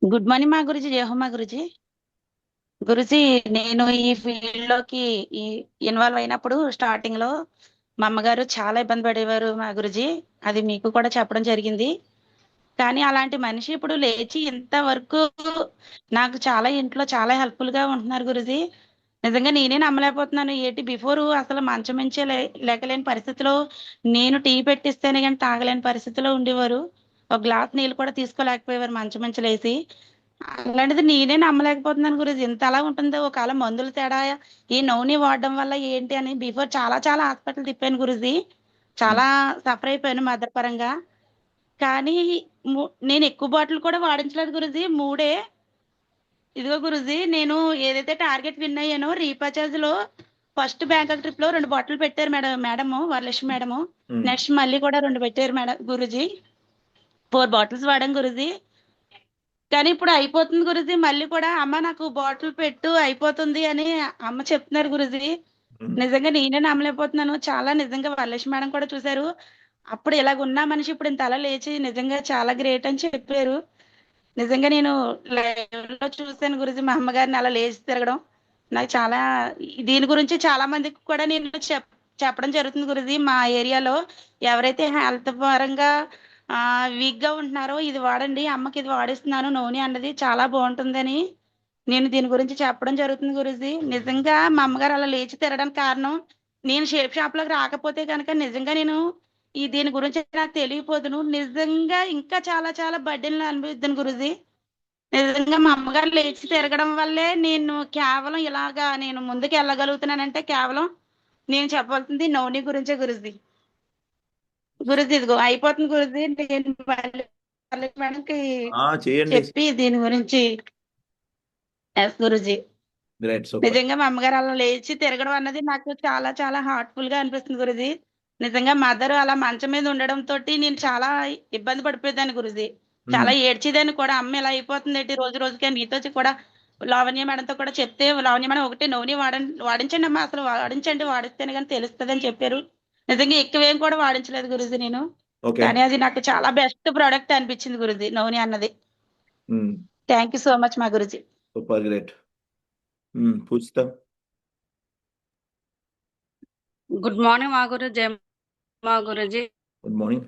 గుడ్ మార్నింగ్ మా గురుజీ. జై హో మా గురుజీ. గురుజీ, నేను ఈ ఫీల్డ్ లోకి ఇన్వాల్వ్ అయినప్పుడు స్టార్టింగ్ లో మా అమ్మగారు చాలా ఇబ్బంది పడేవారు మా గురుజీ. అది మీకు కూడా చెప్పడం జరిగింది. కానీ అలాంటి మనిషి ఇప్పుడు లేచి ఇంతవరకు నాకు చాలా ఇంట్లో చాలా హెల్ప్ఫుల్ గా ఉంటున్నారు గురుజీ. నిజంగా నేనే నమ్మలేకపోతున్నాను. ఏంటి బిఫోర్ అసలు మంచం మించే లేకలేని పరిస్థితిలో, నేను టీ పెట్టిస్తేనే కానీ తాగలేని పరిస్థితిలో ఉండేవారు. ఒక గ్లాస్ నీళ్ళు కూడా తీసుకోలేకపోయేవారు మంచం మించి లేసి. అలాంటిది నేనే నమ్మలేకపోతున్నాను గురుజీ, ఇంత అలా ఉంటుందో. ఒకవేళ మందులు తేడా, ఈ నూనె వాడడం వల్ల ఏంటి అని బిఫోర్ చాలా చాలా హాస్పిటల్ తిప్పాను గురుజీ. చాలా సఫర్ అయిపోయాను మదర్ పరంగా. కానీ నేను ఎక్కువ బాటిల్ కూడా వాడించలేదు గురుజీ, 3. ఇదిగో గురుజీ, నేను ఏదైతే టార్గెట్ విన్ అయ్యానో రీపర్చేజ్ లో ఫస్ట్ బ్యాంకాక్ ట్రిప్ లో 2 బాటిల్ పెట్టారు మేడము వరలక్ష్మి మేడము. ఉమ్, నెక్స్ట్ మళ్ళీ కూడా 2 పెట్టారు మేడం గురుజీ. 4 బాటిల్స్ వాడాం గురుజీ. కానీ ఇప్పుడు అయిపోతుంది గురుజీ. మళ్ళీ కూడా అమ్మ నాకు బాటిల్ పెట్టు అయిపోతుంది అని అమ్మ చెప్తున్నారు గురుజీ. ఉమ్, నిజంగా నేనే నమ్మలేకపోతున్నాను. చాలా నిజంగా వరలక్ష్మి మేడం కూడా చూశారు. అప్పుడు ఇలాగ ఉన్న మనిషి ఇప్పుడు ఇంత అలా లేచి నిజంగా చాలా గ్రేట్ అని చెప్పారు. నిజంగా నేను లైవ్ లో చూశాను గురుజీ మా అమ్మగారిని అలా లేచి తిరగడం. నాకు చాలా దీని గురించి చాలా మందికి కూడా నేను చెప్పడం జరుగుతుంది గురుజీ. మా ఏరియాలో ఎవరైతే హెల్త్ పరంగా వీక్ గా ఉంటున్నారో ఇది వాడండి, అమ్మకి ఇది వాడిస్తున్నాను నూనె అన్నది చాలా బాగుంటుందని నేను దీని గురించి చెప్పడం జరుగుతుంది గురుజీ. నిజంగా మా అమ్మగారు అలా లేచి తిరగడానికి కారణం నేను షేప్ షాప్ లోకి రాకపోతే కనుక నిజంగా నేను దీని గురించి నాకు తెలియపోదును. నిజంగా ఇంకా చాలా చాలా బడ్డీలను అనుభవిద్దాను గురుజీ. నిజంగా మా అమ్మగారు లేచి తిరగడం వల్లే నేను కేవలం ఇలాగా నేను ముందుకు వెళ్ళగలుగుతున్నానంటే కేవలం నేను చెప్పాల్సింది నౌని గురించే గురుజీ. గురుజీ ఇదిగో అయిపోతుంది గురుజీ. నేను మళ్ళీ మేడంకి చేయండి. చెప్పి దీని గురించి ఎస్ గురుజీ. Great, super. నిజంగా మా అమ్మగారు అలా లేచి తిరగడం అన్నది నాకు చాలా చాలా హార్ట్ఫుల్ గా అనిపిస్తుంది గురుజీ. నిజంగా మదర్ అలా మంచం మీద ఉండడం తోటి నేను చాలా ఇబ్బంది పడిపోయేదాన్ని గురుజీ. చాలా ఏడ్చేదాన్ని కూడా. అమ్మ ఇలా అయిపోతుంది ఏంటి రోజు రోజుకి అని నీతో కూడా లావణ్య మేడంతో కూడా చెప్తే లావణ్య మేడం ఒకటే నూనె వాడించండి అమ్మ, అసలు వాడించండి, వాడిస్తేనే కానీ తెలుస్తుంది అని చెప్పారు. నిజంగా ఎక్కువేం కూడా వాడించలేదు గురుజీ నేను. ఓకే. కానీ అది నాకు చాలా బెస్ట్ ప్రోడక్ట్ అనిపించింది గురుజీ నూనె అన్నది. థ్యాంక్ యూ సో మచ్ మా Guruji. Super, great. Pujitha. Good morning మా గురు, జయ మా గురుజీ. Good morning.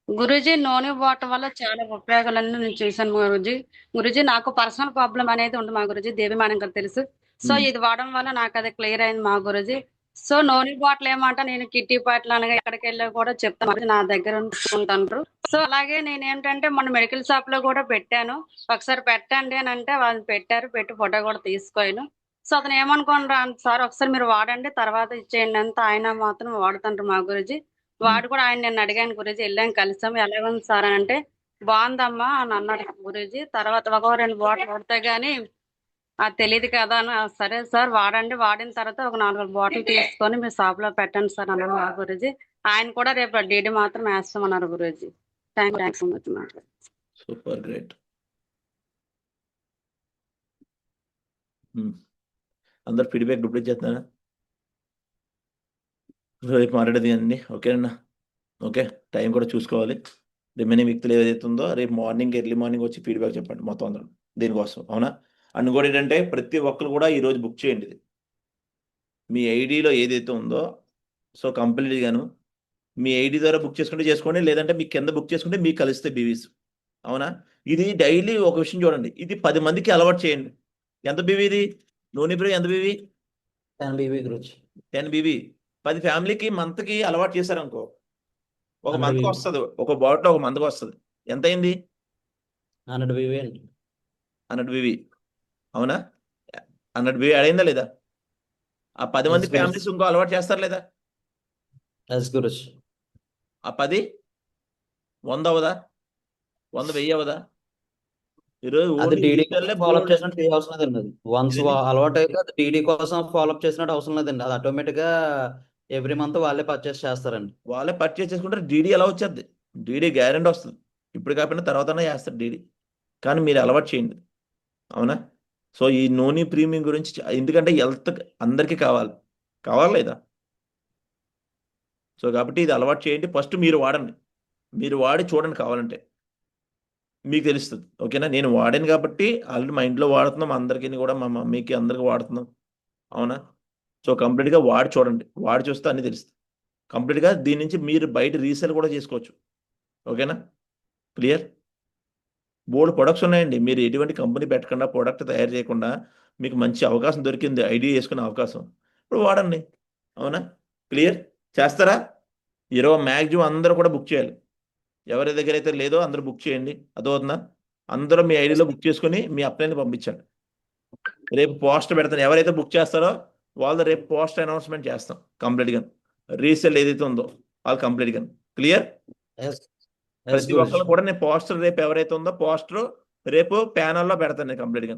గురుజీ నూనె వాడటం వల్ల చాలా ఉపయోగాలన్నీ నేను చూశాను గురుజీ. గురుజీ నాకు పర్సనల్ ప్రాబ్లం అనేది ఉంది మా గురుజీ, దేవి మేడం గారు తెలుసు. సో ఇది వాడడం వల్ల నాకు అది క్లియర్ అయింది మా గురుజీ. సో నూనె బాటిల్ ఏమంటా నేను కిట్టి పాటలు అనగా ఎక్కడికి వెళ్ళా కూడా చెప్తాను, నా దగ్గర ఉంటుంటారు. సో అలాగే నేను ఏంటంటే మొన్న మెడికల్ షాప్ లో కూడా పెట్టాను, ఒకసారి పెట్టండి అని అంటే వాళ్ళు పెట్టారు, పెట్టి ఫోటో కూడా తీసుకోను. సో అతను ఏమనుకోండి సార్ ఒకసారి మీరు వాడండి తర్వాత ఇచ్చేయండి అంత, ఆయన మాత్రం వాడుతుంటారు మా గురుజీ. వాడు కూడా ఆయన నేను అడిగాను గురుజీ, వెళ్ళాం కలిసాము, ఎలా ఉంది సార్ అని అంటే బాగుందమ్మా అని అన్నాడు గురుజీ. తర్వాత 1-2 బాటిల్ వాడితే గానీ అది తెలియదు కదా అని, సరే సార్ వాడండి, వాడిన తర్వాత ఒక 4 బాటిల్ తీసుకొని మీరు షాప్ లో పెట్టండి సార్ అన్నారు మా గురుజీ. ఆయన కూడా రేపు డీడీ మాత్రం వేస్తామన్నారు guruji. Thank you so much. Super, great. అందరు ఫీడ్బ్యాక్ డూప్లికేట్ చేస్తున్నారా? రేపు మాట్లాడేది అండి, ఓకేనా? ఓకే, టైం కూడా చూసుకోవాలి. రిమైనింగ్ వ్యక్తులు ఏదైతే ఉందో రేపు మార్నింగ్ ఎర్లీ మార్నింగ్ వచ్చి ఫీడ్బ్యాక్ చెప్పండి మొత్తం అందరం దీనికోసం, అవునా? అండ్ కూడా ఏంటంటే ప్రతి ఒక్కరు కూడా ఈరోజు బుక్ చేయండి ఇది. మీ ఐడిలో ఏదైతే ఉందో సో కంప్లీట్గాను మీ ఐడి ద్వారా బుక్ చేసుకుంటే చేసుకోండి, లేదంటే మీకు కింద బుక్ చేసుకుంటే మీకు కలిస్తే బీవీస్, అవునా? ఇది డైలీ ఒక విషయం చూడండి, ఇది 10 మందికి అలవాటు చేయండి. ఎంత బీవీ ఇది? నూనె బ్రో ఎంత బీవీ? 10 బీబీ గురించి 10 బీవీ. 10 ఫ్యామిలీకి మంత్కి అలవాటు చేశారనుకో, ఒక 100 మంత్కి BB. వస్తుంది, ఒక బాటిల్ ఒక మంత్కి వస్తుంది. ఎంత అయింది? 100 బీబీ అండి. 100 బీవీ, అవునా? 100 బీవీ యాడ్ అయిందా లేదా? ఆ 10 మంది Yes, గురుజీ. ఫ్యామిలీస్ ఇంకో అలవాటు చేస్తారు లేదా? ఎస్ గురుజీ. ఆ 10 100 అవదా? 100 1000 అవదా? ఈరోజు అది ఓన్లీ డీడీ వీటిల్లే ఫాలో అప్ బోల్డ్. చేసినట్టు ఏ అవసరం లేదండి. అది వన్స్ ఏది? అలవాటు అయ్యాక అది డీడీ కోసం ఫాలో అప్ చేసినట్టు అవసరం లేదండి. అది ఆటోమేటిక్ గా ఎవ్రీ మంత్ వాళ్ళే పర్చేస్ చేస్తారండి. వాళ్ళే పర్చేస్ చేసుకుంటారు. డీడీ ఎలా వచ్చేది? డీడీ గ్యారెంటీ వస్తుంది, ఇప్పుడు కాకపోయినా తర్వాతనే చేస్తారు డీడీ. కానీ మీరు అలవాటు చేయండి, అవునా? సో ఈ నూనె ప్రీమియం గురించి ఎందుకంటే హెల్త్ అందరికీ కావాలి లేదా? సో కాబట్టి ఇది అలవాటు చేయండి. ఫస్ట్ మీరు వాడండి, మీరు వాడి చూడండి, కావాలంటే మీకు తెలుస్తుంది, ఓకేనా? నేను వాడాను కాబట్టి ఆల్రెడీ మా ఇంట్లో వాడుతున్నాం, అందరికీ కూడా మా మమ్మీకి అందరికి వాడుతున్నాం, అవునా? సో కంప్లీట్గా వాడి చూడండి, వాడి చూస్తే అన్నీ తెలుస్తుంది కంప్లీట్గా. దీని నుంచి మీరు బయట రీసేల్ కూడా చేసుకోవచ్చు, ఓకేనా? క్లియర్? బోల్డ్ ప్రొడక్ట్స్ ఉన్నాయండి, మీరు ఎటువంటి కంపెనీ పెట్టకుండా ప్రోడక్ట్ తయారు చేయకుండా మీకు మంచి అవకాశం దొరికింది, ఐడియా చేసుకునే అవకాశం, ఇప్పుడు వాడండి, అవునా? క్లియర్? చేస్తారా? 20 మ్యాక్సిమం అందరూ కూడా బుక్ చేయాలి. ఎవరి దగ్గర అయితే లేదో అందరూ బుక్ చేయండి, అదవుతుందా? అందరూ మీ ఐడిలో బుక్ చేసుకుని మీ అప్లైని పంపించండి. రేపు పోస్ట్ పెడతాను, ఎవరైతే బుక్ చేస్తారో వాళ్ళు రేపు పోస్ట్ అనౌన్స్మెంట్ చేస్తాం కంప్లీట్గా. రీసేల్ ఏదైతే ఉందో వాళ్ళు కంప్లీట్గా. క్లియర్? ప్రతి ఒక్కరు కూడా నేను పోస్టర్ రేపు ఎవరైతే ఉందో పోస్టర్ రేపు ప్యానల్లో పెడతాను నేను కంప్లీట్గా.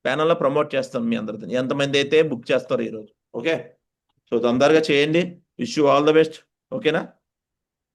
ప్యానల్లో ప్రమోట్ చేస్తాం మీ అందరితో, ఎంతమంది అయితే బుక్ చేస్తారో ఈరోజు. ఓకే, సో తొందరగా చేయండి. Wish you all the best. ఓకేనా?